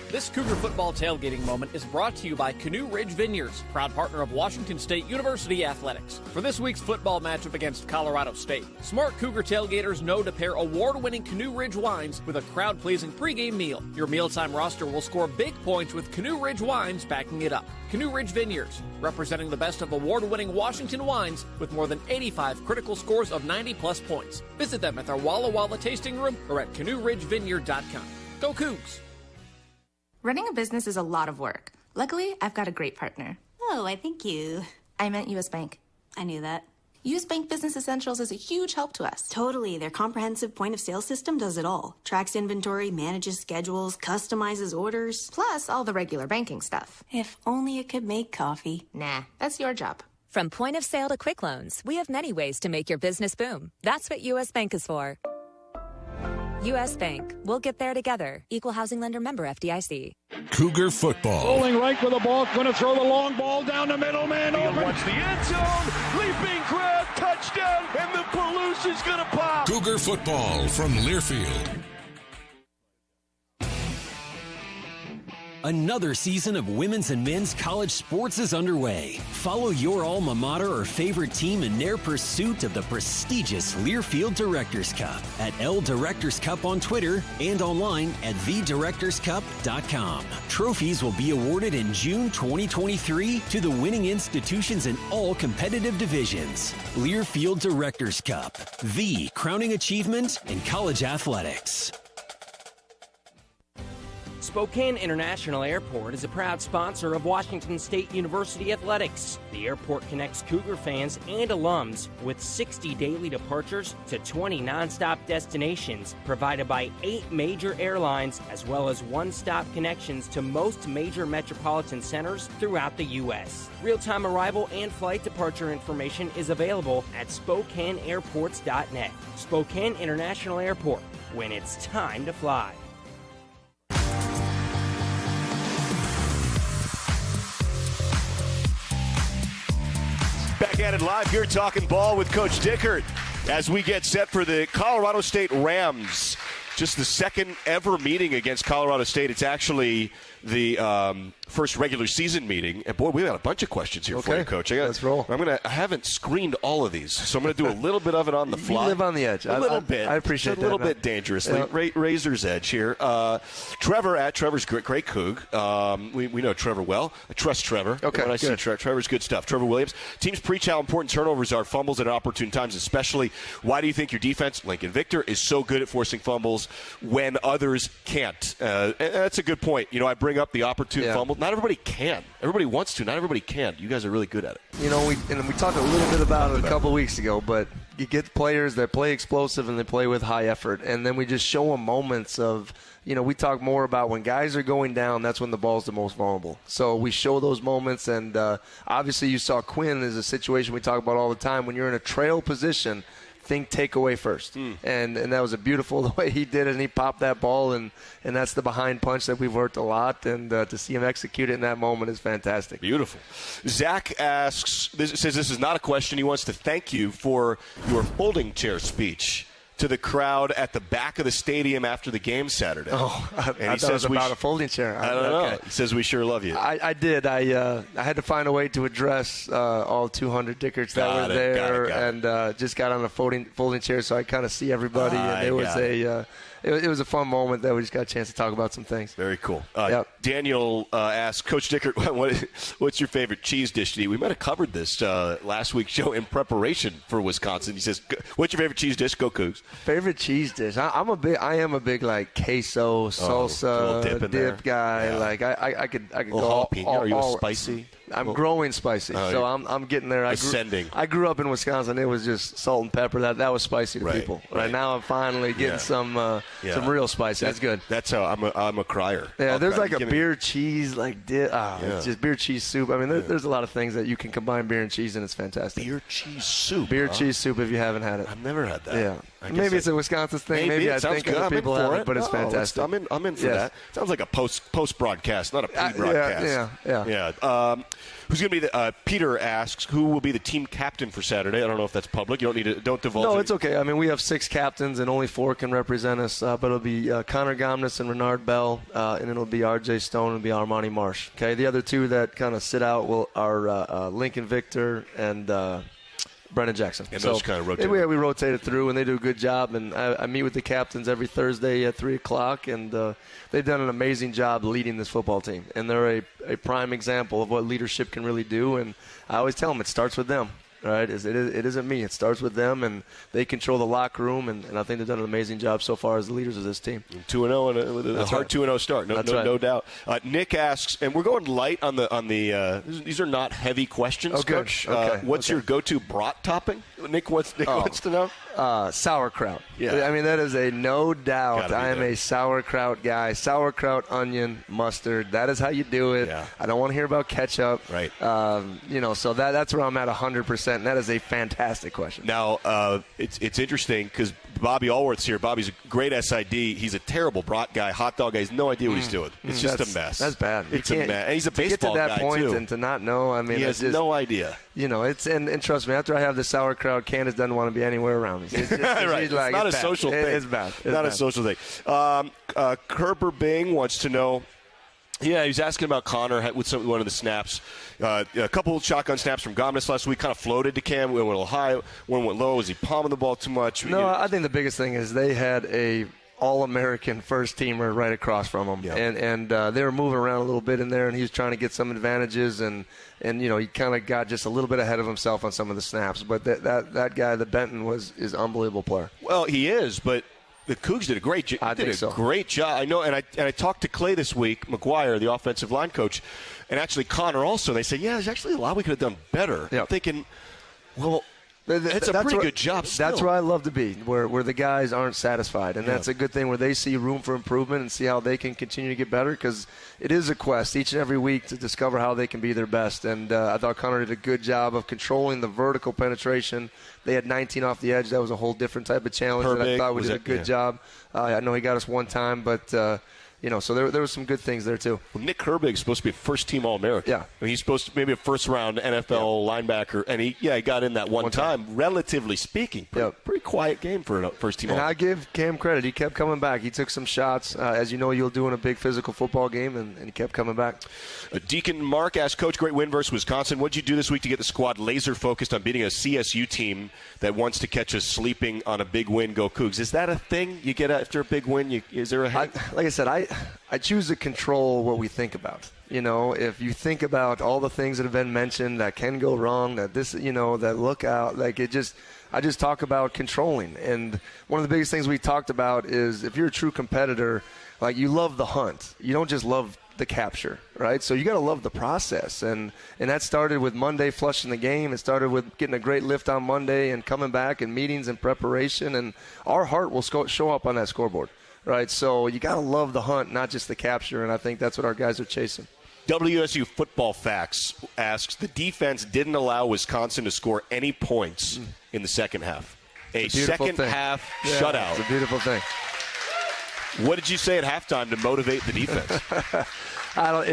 This Cougar football tailgating moment is brought to you by Canoe Ridge Vineyards, proud partner of Washington State University Athletics. For this week's football matchup against Colorado State, smart Cougar tailgaters know to pair award-winning Canoe Ridge wines with a crowd-pleasing pregame meal. Your mealtime roster will score big points with Canoe Ridge wines backing it up. Canoe Ridge Vineyards, representing the best of award-winning Washington wines with more than 85 critical scores of 90-plus points. Visit them at their Walla Walla tasting room or at canoeridgevineyard.com. Go Cougs! Running a business is a lot of work. Luckily, I've got a great partner. Oh, I think you... I meant U.S. Bank. I knew that. U.S. Bank Business Essentials is a huge help to us. Totally. Their comprehensive point-of-sale system does it all. Tracks inventory, manages schedules, customizes orders. Plus all the regular banking stuff. If only it could make coffee. Nah, that's your job. From point of sale to quick loans, we have many ways to make your business boom. That's what U.S. Bank is for. U.S. Bank. We'll get there together. Equal housing lender member FDIC. Cougar football. Rolling right for the ball. Going to throw the long ball down the middle. Man open. Watch the end zone. Leaping crowd. Touchdown. And the Palouse is going to pop. Cougar football from Learfield. Another season of women's and men's college sports is underway. Follow your alma mater or favorite team in their pursuit of the prestigious Learfield Directors Cup at L Directors Cup on Twitter and online at thedirectorscup.com. Trophies will be awarded in June 2023 to the winning institutions in all competitive divisions. Learfield Directors Cup, the crowning achievement in college athletics. Spokane International Airport is a proud sponsor of Washington State University Athletics. The airport connects Cougar fans and alums with 60 daily departures to 20 nonstop destinations provided by 8 major airlines, as well as one-stop connections to most major metropolitan centers throughout the U.S. Real-time arrival and flight departure information is available at SpokaneAirports.net. Spokane International Airport, when it's time to fly. Back at it live here, talking ball with Coach Dickert as we get set for the Colorado State Rams. Just the second ever meeting against Colorado State. It's actually the first regular season meeting. And, boy, we've got a bunch of questions here for you, Coach. Let's roll. I haven't screened all of these, so I'm going to do a little bit of it on the fly. You live on the edge. A little bit. I appreciate that. A little bit dangerously. Yeah. Razor's edge here. Trevor at Trevor's Great Coug. We know Trevor well. I trust Trevor. Okay, when I see Trevor's good stuff. Trevor Williams. Teams preach how important turnovers are, fumbles at opportune times especially. Why do you think your defense, Lincoln Victor, is so good at forcing fumbles when others can't? And that's a good point. You know, I bring up the opportune fumble. Not everybody can. Everybody wants to. Not everybody can. You guys are really good at it. You know, we talked a little bit about it a couple weeks ago, but you get players that play explosive and they play with high effort, and then we just show them moments of, you know, we talk more about when guys are going down, that's when the ball's the most vulnerable. So we show those moments, and obviously you saw Quinn is a situation we talk about all the time. When you're in a trail position, think takeaway first. And that was a beautiful the way he did it, and he popped that ball, and that's the behind punch that we've worked a lot, and to see him execute it in that moment is fantastic. Beautiful. Zach says this is not a question. He wants to thank you for your folding chair speech to the crowd at the back of the stadium after the game Saturday. Oh, I thought it was about a folding chair. I don't know. He says we sure love you. I did. I had to find a way to address all 200 Dickerts that were there, and just got on a folding chair so I kind of see everybody. And it was a fun moment that we just got a chance to talk about some things. Very cool. Daniel asked, Coach Dickert, what's your favorite cheese dish to eat? We might have covered this last week's show in preparation for Wisconsin. He says, what's your favorite cheese dish? Go Cougs. Favorite cheese dish? I am a big like queso, salsa, dip guy. Yeah. Like I could go all Are you spicy? I'm growing spicy, so I'm getting there. Ascending. I grew up in Wisconsin. It was just salt and pepper. That was spicy to people. Right now, I'm finally getting some real spicy. That's good. That's how I'm a crier. Yeah, there's like a beer cheese like dip. It's just beer cheese soup. I mean, there's a lot of things that you can combine beer and cheese, and it's fantastic. Beer cheese soup. Cheese soup. If you haven't had it, I've never had that. Yeah, maybe it's a Wisconsin thing. Maybe I think other people have it, but it's fantastic. I'm in for that. Sounds like a post broadcast, not a pre-broadcast. Yeah. Who's going to be the Peter asks, who will be the team captain for Saturday? I don't know if that's public. You don't divulge. No, it's okay. I mean, we have 6 captains, and only 4 can represent us. But it'll be Connor Gomness and Renard Bell, and it'll be R.J. Stone and be Armani Marsh. Okay, the other 2 that kind of sit out are Lincoln Victor and Brennan Jackson. And those kind of rotate. We rotate it through, and they do a good job. And I meet with the captains every Thursday at 3 o'clock, and they've done an amazing job leading this football team. And they're a prime example of what leadership can really do. And I always tell them it starts with them. Right? It isn't me. It starts with them, and they control the locker room, and I think they've done an amazing job so far as the leaders of this team. 2-0 with a hard 2-0 start. No doubt. Nick asks, and we're going light on the. These are not heavy questions, Coach. What's your go-to brat topping? Nick wants to know. Sauerkraut. Yeah. I mean, that is a no doubt. I am a sauerkraut guy. Sauerkraut, onion, mustard. That is how you do it. Yeah. I don't want to hear about ketchup. Right. So that's where I'm at 100%. And that is a fantastic question. Now, it's interesting because Bobby Allworth's here. Bobby's a great SID. He's a terrible brat guy, hot dog guy. He has no idea what he's doing. It's just a mess. That's bad. It's a mess. And he's a baseball guy, too. To get to that point and to not know, I mean, he has no idea. You know, and trust me, after I have the sauerkraut, Candace doesn't want to be anywhere around me. It's right. Like, it's not a social thing. It's bad. Not a social thing. Kerber Bing wants to know, Yeah, he was asking about Connor with one of the snaps. A couple of shotgun snaps from Gomez last week kind of floated to Cam. One went a little high, one went low. Was he palming the ball too much? No, I think the biggest thing is they had a All-American first-teamer right across from him. Yep. And they were moving around a little bit in there, and he was trying to get some advantages, and he kind of got just a little bit ahead of himself on some of the snaps. But that guy, the Benton, is an unbelievable player. Well, he is, but the Cougs did a great great job. I know, and I talked to Clay this week, McGuire, the offensive line coach, and actually Connor also. They said, there's actually a lot we could have done better. Yep. I'm thinking, well, it's a pretty good job still. That's where I love to be, where the guys aren't satisfied. And that's a good thing, where they see room for improvement and see how they can continue to get better, because it is a quest each and every week to discover how they can be their best. And I thought Connor did a good job of controlling the vertical penetration. They had 19 off the edge. That was a whole different type of challenge, and I thought we did a good job. I know he got us one time, but so there were some good things there too. Well, Nick Herbig's supposed to be a first-team All-American. Yeah. I mean, he's supposed to maybe a first-round NFL linebacker, and he got in that one time. Relatively speaking, pretty quiet game for a first-team And All-American. I give Cam credit. He kept coming back. He took some shots, as you know you'll do in a big physical football game, and he kept coming back. Deacon Mark asked, Coach, great win versus Wisconsin. What did you do this week to get the squad laser-focused on beating a CSU team that wants to catch us sleeping on a big win? Go Cougs. Is that a thing you get after a big win? Is there like I said, I choose to control what we think about. If you think about all the things that have been mentioned that can go wrong, that look out, I just talk about controlling. And one of the biggest things we talked about is, if you're a true competitor, you love the hunt. You don't just love the capture, right? So you got to love the process. And that started with Monday flushing the game. It started with getting a great lift on Monday and coming back and meetings and preparation. And our heart will show up on that scoreboard. Right, so you got to love the hunt, not just the capture, and I think that's what our guys are chasing. WSU Football Facts asks, the defense didn't allow Wisconsin to score any points in the second half. A second-half shutout. It's a beautiful thing. What did you say at halftime to motivate the defense?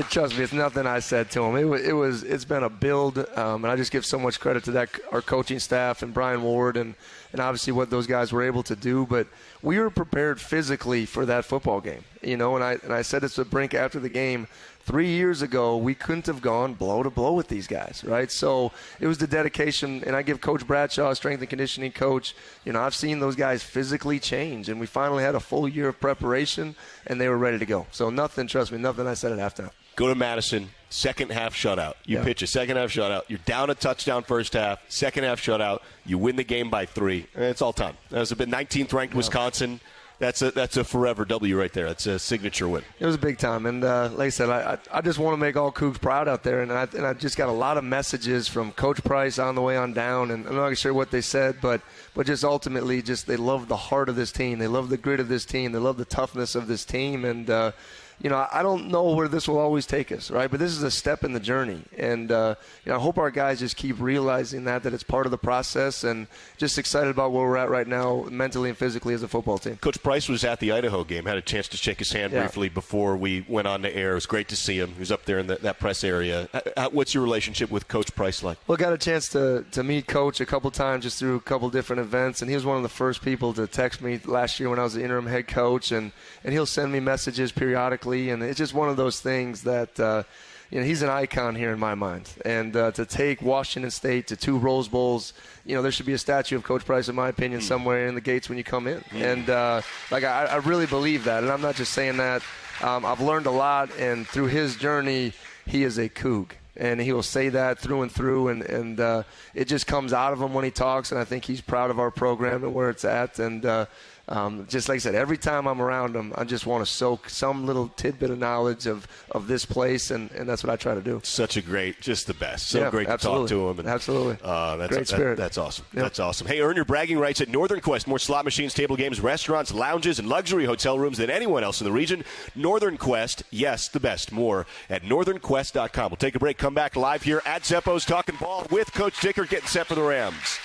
Trust me, it's nothing I said to him. It's been a build, and I just give so much credit to our coaching staff and Brian Ward and obviously what those guys were able to do. But we were prepared physically for that football game, and I said this to Brink after the game. 3 years ago, we couldn't have gone blow to blow with these guys, right? So it was the dedication, and I give Coach Bradshaw, strength and conditioning coach, I've seen those guys physically change, and we finally had a full year of preparation, and they were ready to go. So nothing I said at halftime. Go to Madison, second-half shutout. You pitch a second-half shutout. You're down a touchdown first half, second-half shutout. You win the game by 3. It's all time. That was a bit 19th-ranked Wisconsin. That's a forever W right there. That's a signature win. It was a big time, and like I said, I just want to make all Cougs proud out there, and I just got a lot of messages from Coach Price on the way on down, and I'm not sure what they said, but just ultimately, they love the heart of this team, they love the grit of this team, they love the toughness of this team, and I don't know where this will always take us, right? But this is a step in the journey. And, I hope our guys just keep realizing that it's part of the process, and just excited about where we're at right now mentally and physically as a football team. Coach Price was at the Idaho game, had a chance to shake his hand briefly before we went on the air. It was great to see him. He was up there in that press area. What's your relationship with Coach Price like? Well, got a chance to meet Coach a couple times just through a couple different events, and he was one of the first people to text me last year when I was the interim head coach, and he'll send me messages periodically. And it's just one of those things that, he's an icon here in my mind. And to take Washington State to 2 Rose Bowls, there should be a statue of Coach Price, in my opinion, somewhere in the gates when you come in. And, I really believe that. And I'm not just saying that. I've learned a lot, and through his journey, he is a Coug. And he will say that through and through, and it just comes out of him when he talks, and I think he's proud of our program and where it's at. And just like I said, every time I'm around him, I just want to soak some little tidbit of knowledge of this place, and that's what I try to do. Such a just the best. So great to talk to him. And, absolutely. Great spirit. That's awesome. Yep. That's awesome. Hey, earn your bragging rights at Northern Quest. More slot machines, table games, restaurants, lounges, and luxury hotel rooms than anyone else in the region. Northern Quest, yes, the best. More at northernquest.com. We'll take a break, come back live here at Zeppo's Talking Ball with Coach Dickert getting set for the Rams.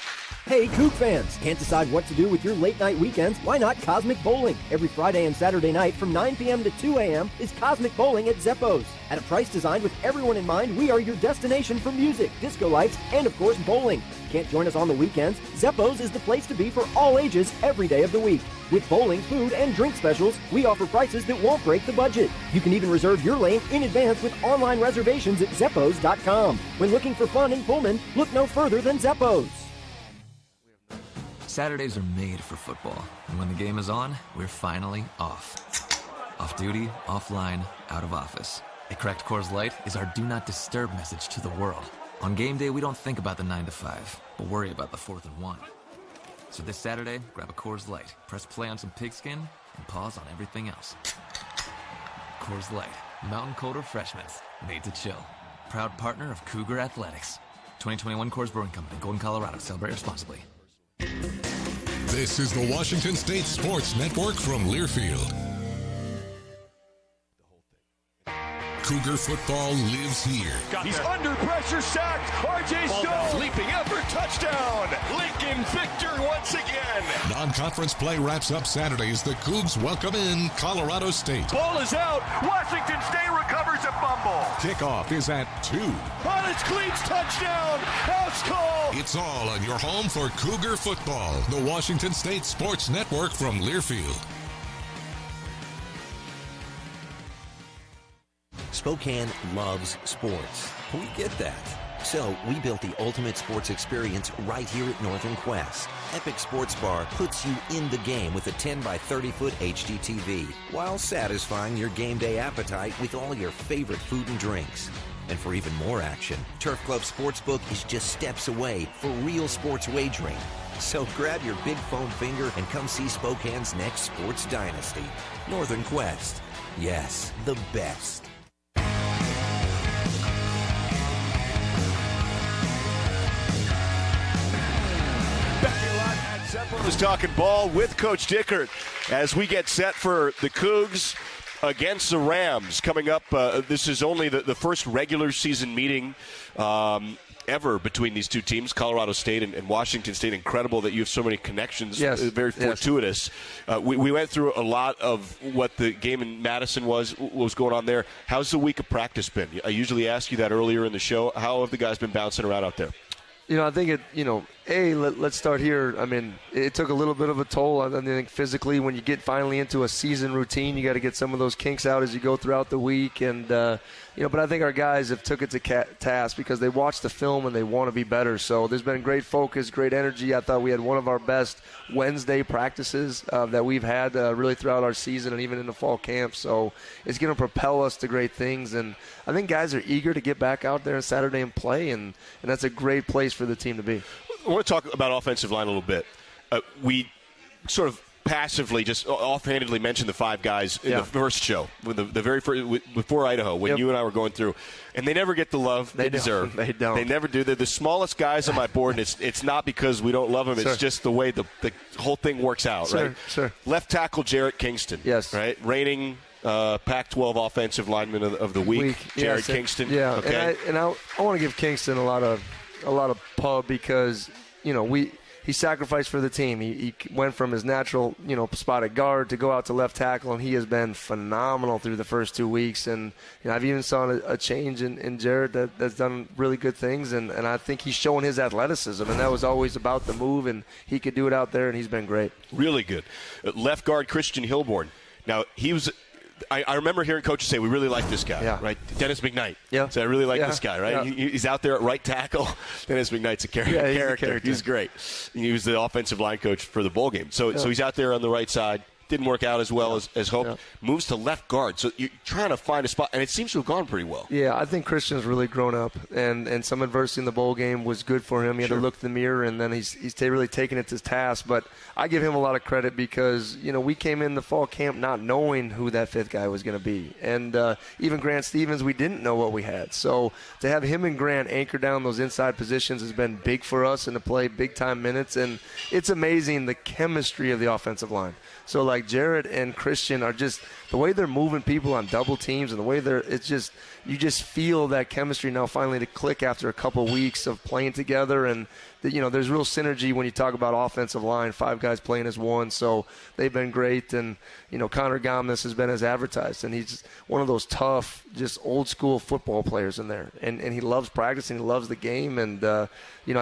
Hey, Coug fans! Can't decide what to do with your late night weekends? Why not Cosmic Bowling? Every Friday and Saturday night from 9 p.m. to 2 a.m. is Cosmic Bowling at Zeppo's. At a price designed with everyone in mind, we are your destination for music, disco lights, and of course, bowling. Can't join us on the weekends? Zeppo's is the place to be for all ages every day of the week. With bowling, food, and drink specials, we offer prices that won't break the budget. You can even reserve your lane in advance with online reservations at Zeppos.com. When looking for fun in Pullman, look no further than Zeppo's. Saturdays are made for football, and when the game is on, we're finally off. Off duty, offline, out of office. A cracked Coors Light is our do not disturb message to the world. On game day, we don't think about the 9 to 5, but worry about the 4th and 1. So this Saturday, grab a Coors Light, press play on some pigskin, and pause on everything else. Coors Light, mountain cold refreshments, made to chill. Proud partner of Cougar Athletics. 2021 Coors Brewing Company, Golden, Colorado. Celebrate responsibly. This is the Washington State Sports Network from Learfield. Cougar football lives here. He's under pressure, sacked. R.J. Stone. Leaping effort, touchdown. Lincoln Victor once again. Non-conference play wraps up Saturday as the Cougs welcome in Colorado State. Ball is out. Washington State recovers a fumble. Kickoff is at 2. College Cleats touchdown. House call. It's all on your home for Cougar football. The Washington State Sports Network from Learfield. Spokane loves sports. We get that. So we built the ultimate sports experience right here at Northern Quest. Epic Sports Bar puts you in the game with a 10 by 30-foot HD TV while satisfying your game day appetite with all your favorite food and drinks. And for even more action, Turf Club Sportsbook is just steps away for real sports wagering. So grab your big foam finger and come see Spokane's next sports dynasty. Northern Quest. Yes, the best. Was talking ball with Coach Dickert as we get set for the Cougs against the Rams coming up. This is only the first regular season meeting ever between these two teams, Colorado State and Washington State. Incredible that you have so many connections. Yes. Very fortuitous. Yes. We went through a lot of what the game in Madison was going on there. How's the week of practice been? I usually ask you that earlier in the show. How have the guys been bouncing around out there? I think let's start here. I mean, it took a little bit of a toll. I think physically, when you get finally into a season routine, you got to get some of those kinks out as you go throughout the week. And, but I think our guys have took it to task because they watch the film and they want to be better. So there's been great focus, great energy. I thought we had one of our best Wednesday practices that we've had really throughout our season and even in the fall camp. So it's going to propel us to great things. And I think guys are eager to get back out there on Saturday and play, and that's a great place for the team to be. I want to talk about offensive line a little bit. We sort of passively, just offhandedly mentioned the five guys in the first show, the very first, before Idaho, when you and I were going through, and they never get the love they deserve. They don't. They never do. They're the smallest guys on my board, and it's not because we don't love them. It's just the way the whole thing works out, right? Sure. Left tackle Jarrett Kingston. Yes. Right? Reigning Pac-12 offensive lineman of the week, Jarrett Kingston. Yeah. Okay. And I want to give Kingston a lot of pub because he sacrificed for the team. He went from his natural spot at guard to go out to left tackle, and he has been phenomenal through the first 2 weeks. And I've even saw a change in Jarrett that's done really good things, and I think he's showing his athleticism, and that was always about the move, and he could do it out there, and he's been great. Really good. Left guard Christian Hilborn. Now he was. I remember hearing coaches say, we really like this guy, right? Dennis McKnight. Yeah. So I really like this guy, right? Yeah. He's out there at right tackle. Dennis McKnight's a character. He's great. He was the offensive line coach for the bowl game. So he's out there on the right side. Didn't work out as well as hoped. Yeah. Moves to left guard. So you're trying to find a spot, and it seems to have gone pretty well. Yeah, I think Christian's really grown up, and some adversity in the bowl game was good for him. He had to look in the mirror, and then he's really taken it to task. But I give him a lot of credit because, we came in the fall camp not knowing who that fifth guy was going to be. And even Grant Stevens, we didn't know what we had. So to have him and Grant anchor down those inside positions has been big for us and to play big-time minutes. And it's amazing the chemistry of the offensive line. So, like Jarrett and Christian are just the way they're moving people on double teams and the way you just feel that chemistry now finally to click after a couple weeks of playing together. And there's real synergy when you talk about offensive line, 5 guys playing as one. So they've been great. And Connor Gomez has been as advertised, and he's one of those tough, just old school football players in there. And he loves practicing, he loves the game, and I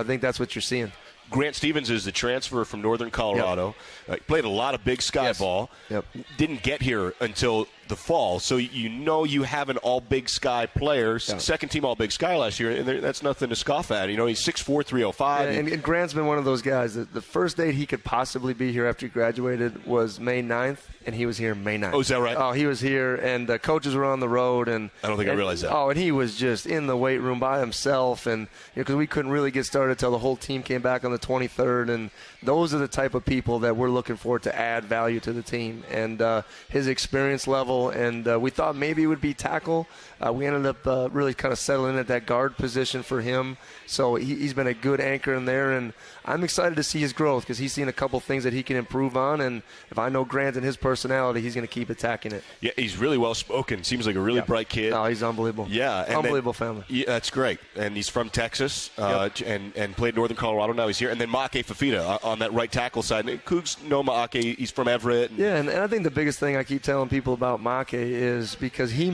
think that's what you're seeing. Grant Stevens is the transfer from Northern Colorado. Yep. Played a lot of Big Sky ball. Yep. Didn't get here until the fall. So you have an all Big Sky player, second team all Big Sky last year, and that's nothing to scoff at. He's 6'4", 305. Yeah, and Grant's been one of those guys that the first date he could possibly be here after he graduated was May 9th, and he was here May 9th. Oh, is that right? Oh, he was here, and coaches were on the road. And I don't think I realized that. Oh, and he was just in the weight room by himself, and because we couldn't really get started until the whole team came back on the 23rd, and those are the type of people that we're looking for to add value to the team. And his experience level, and we thought maybe it would be tackle. We ended up really kind of settling at that guard position for him. So he's been a good anchor in there, and I'm excited to see his growth because he's seen a couple things that he can improve on. And if I know Grant and his personality, he's going to keep attacking it. Yeah, he's really well spoken. Seems like a really bright kid. Oh, he's unbelievable. Yeah, unbelievable family. Yeah, that's great. And he's from Texas and played Northern Colorado. Now he's here. And then Maake Fafita on that right tackle side. And Cougs know Maake. He's from Everett. And I think the biggest thing I keep telling people about Maake is because he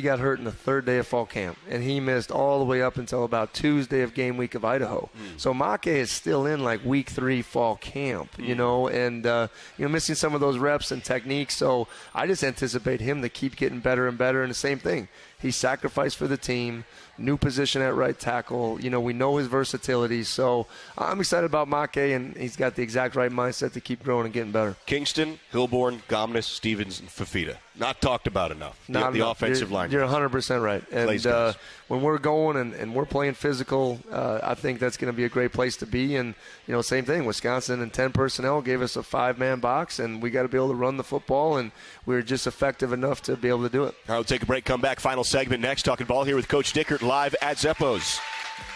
got hurt in the third day of fall camp, and he missed all the way up until about Tuesday of game week of Idaho. So Maake is still in like week 3 fall camp, and missing some of those reps and techniques. So I just anticipate him to keep getting better and better. And the same thing, he sacrificed for the team. New position at right tackle. We know his versatility. So I'm excited about Maake, and he's got the exact right mindset to keep growing and getting better. Kingston, Hilborn, Gomez, Stevens, and Fafita. Not talked about enough. The offensive line. You're 100% right. And when we're going and we're playing physical, I think that's going to be a great place to be. And, same thing. Wisconsin and 10 personnel gave us a 5-man box, and we got to be able to run the football, and we were just effective enough to be able to do it. All right, we'll take a break, come back. Final segment next. Talking ball here with Coach Dickert live at Zeppo's.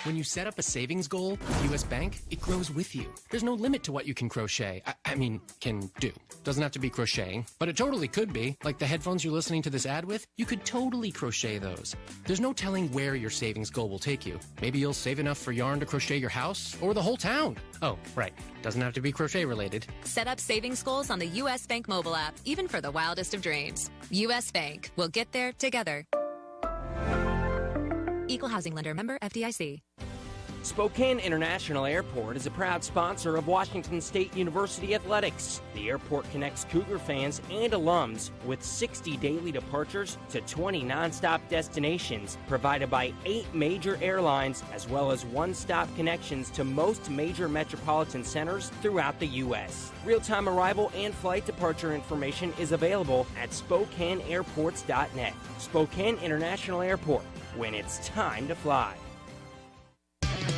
When you set up a savings goal with U.S. Bank, it grows with you. There's no limit to what you can crochet. Can do. Doesn't have to be crocheting, but it totally could be. Like the headphones you're listening to this ad with, you could totally crochet those. There's no telling where your savings goal will take you. Maybe you'll save enough for yarn to crochet your house or the whole town. Oh, right. Doesn't have to be crochet related. Set up savings goals on the U.S. Bank mobile app, even for the wildest of dreams. U.S. Bank. We'll get there together. Equal housing lender, member FDIC. Spokane International Airport is a proud sponsor of Washington State University Athletics. The airport connects Cougar fans and alums with 60 daily departures to 20 nonstop destinations provided by 8 major airlines, as well as one-stop connections to most major metropolitan centers throughout the U.S. Real-time arrival and flight departure information is available at SpokaneAirports.net. Spokane International Airport, when it's time to fly.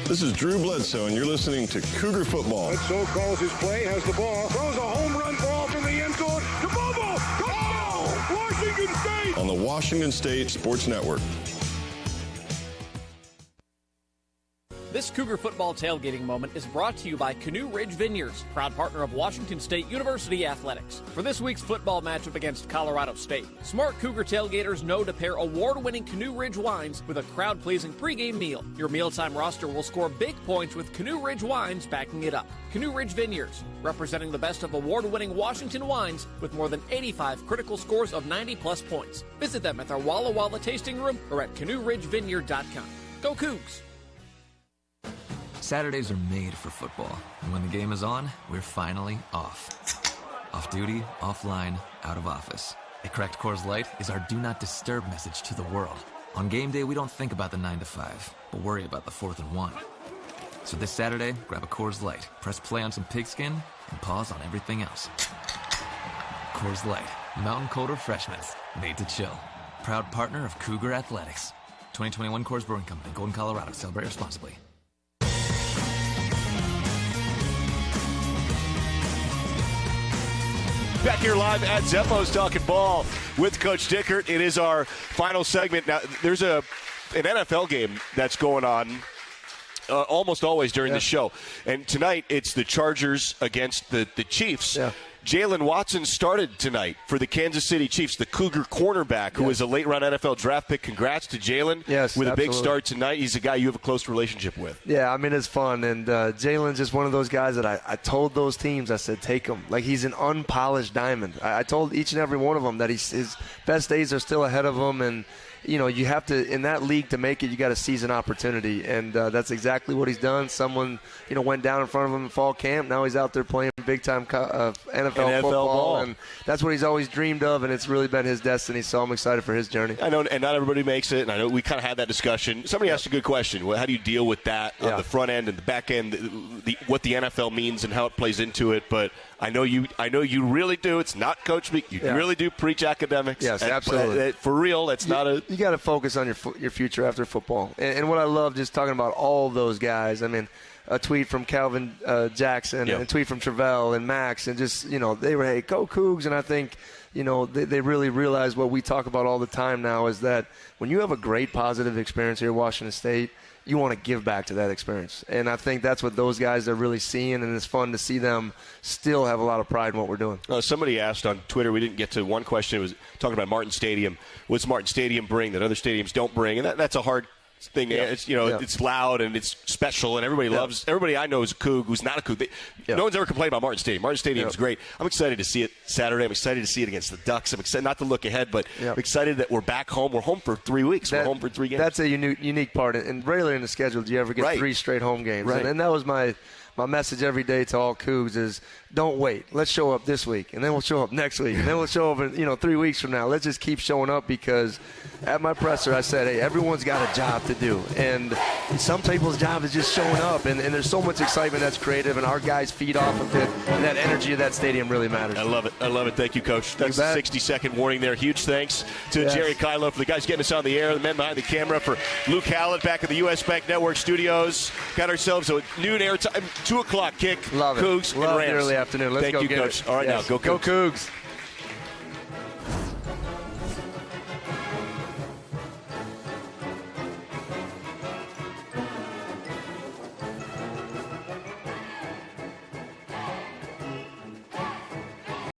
This is Drew Bledsoe, and you're listening to Cougar Football. Bledsoe calls his play, has the ball, throws a home run ball from the end zone to Bobo. Touchdown! Washington State! On the Washington State Sports Network. This Cougar football tailgating moment is brought to you by Canoe Ridge Vineyards, proud partner of Washington State University Athletics. For this week's football matchup against Colorado State, smart Cougar tailgaters know to pair award-winning Canoe Ridge wines with a crowd-pleasing pregame meal. Your mealtime roster will score big points with Canoe Ridge wines backing it up. Canoe Ridge Vineyards, representing the best of award-winning Washington wines with more than 85 critical scores of 90-plus points. Visit them at their Walla Walla tasting room or at CanoeRidgeVineyard.com. Go Cougs! Saturdays are made for football, and when the game is on, we're finally off. Off duty, offline, out of office. A cracked Coors Light is our do not disturb message to the world. On game day, we don't think about the 9 to 5, but worry about the 4th and 1. So this Saturday, grab a Coors Light, press play on some pigskin, and pause on everything else. Coors Light, mountain cold refreshment, made to chill. Proud partner of Cougar Athletics. 2021 Coors Brewing Company, Golden, Colorado. Celebrate responsibly. Back here live at Zeppo's Talking Ball with Coach Dickert. It is our final segment. Now, there's an NFL game that's going on almost always during the show. And tonight, it's the Chargers against the Chiefs. Yeah. Jalen Watson started tonight for the Kansas City Chiefs, the Cougar cornerback, who was a late-round NFL draft pick. Congrats to Jalen with absolutely. a big start tonight. He's a guy you have a close relationship with. Yeah, I mean, it's fun. And Jalen's just one of those guys that I told those teams, I said, take him. Like, he's an unpolished diamond. I told each and every one of them that his best days are still ahead of him. And, you know, you have to, in that league, to make it, you got to seize an opportunity. And that's exactly what he's done. Someone, you know, went down in front of him in fall camp. Now he's out there playing big-time NFL football. ball. And that's what he's always dreamed of, and it's really been his destiny. So I'm excited for his journey. I know, and not everybody makes it, and I know we kind of had that discussion. Somebody asked a good question. How do you deal with that on the front end and the back end, what the NFL means and how it plays into it? But I know you really do. It's not coach speak. You really do preach academics. Yes, and, absolutely. For real, that's not a... You got to focus on your future after football. And what I love just talking about all those guys, I mean, a tweet from Calvin Jackson and a tweet from Travell and Max, and just, you know, they were, hey, go Cougs. And I think, you know, they really realize what we talk about all the time now is that when you have a great positive experience here at Washington State, you want to give back to that experience. And I think that's what those guys are really seeing, and it's fun to see them still have a lot of pride in what we're doing. Somebody asked on Twitter, we didn't get to one question, it was talking about Martin Stadium. What's Martin Stadium bring that other stadiums don't bring? And that's a hard thing. It's, you know, it's loud and it's special, and everybody loves. Everybody I know is a Coug who's not a Coug. No one's ever complained about Martin Stadium. Martin Stadium is great. I'm excited to see it Saturday. I'm excited to see it against the Ducks. I'm excited not to look ahead, but I'm excited that we're back home. We're home for 3 weeks. We're home for 3 games. That's a unique part, and rarely in the schedule do you ever get 3 straight home games. Right. And that was my message every day to all Cougs is don't wait. Let's show up this week, and then we'll show up next week, and then we'll show up in 3 weeks from now. Let's just keep showing up, because at my presser I said, hey, everyone's got a job to do, and some people's job is just showing up, and there's so much excitement that's creative, and our guys feed off of it, and that energy of that stadium really matters. I love it. Thank you, Coach. That's a 60-second warning there. Huge thanks to Jerry Kylo for the guys getting us on the air, the men behind the camera, for Luke Hallett back at the U.S. Bank Network studios. Got ourselves a noon airtime, 2 o'clock kick. Love it. Cougs Love and Rams. Early afternoon. Let's Thank go you, get Coach. it. All right, now go Cougs. Go Cougs.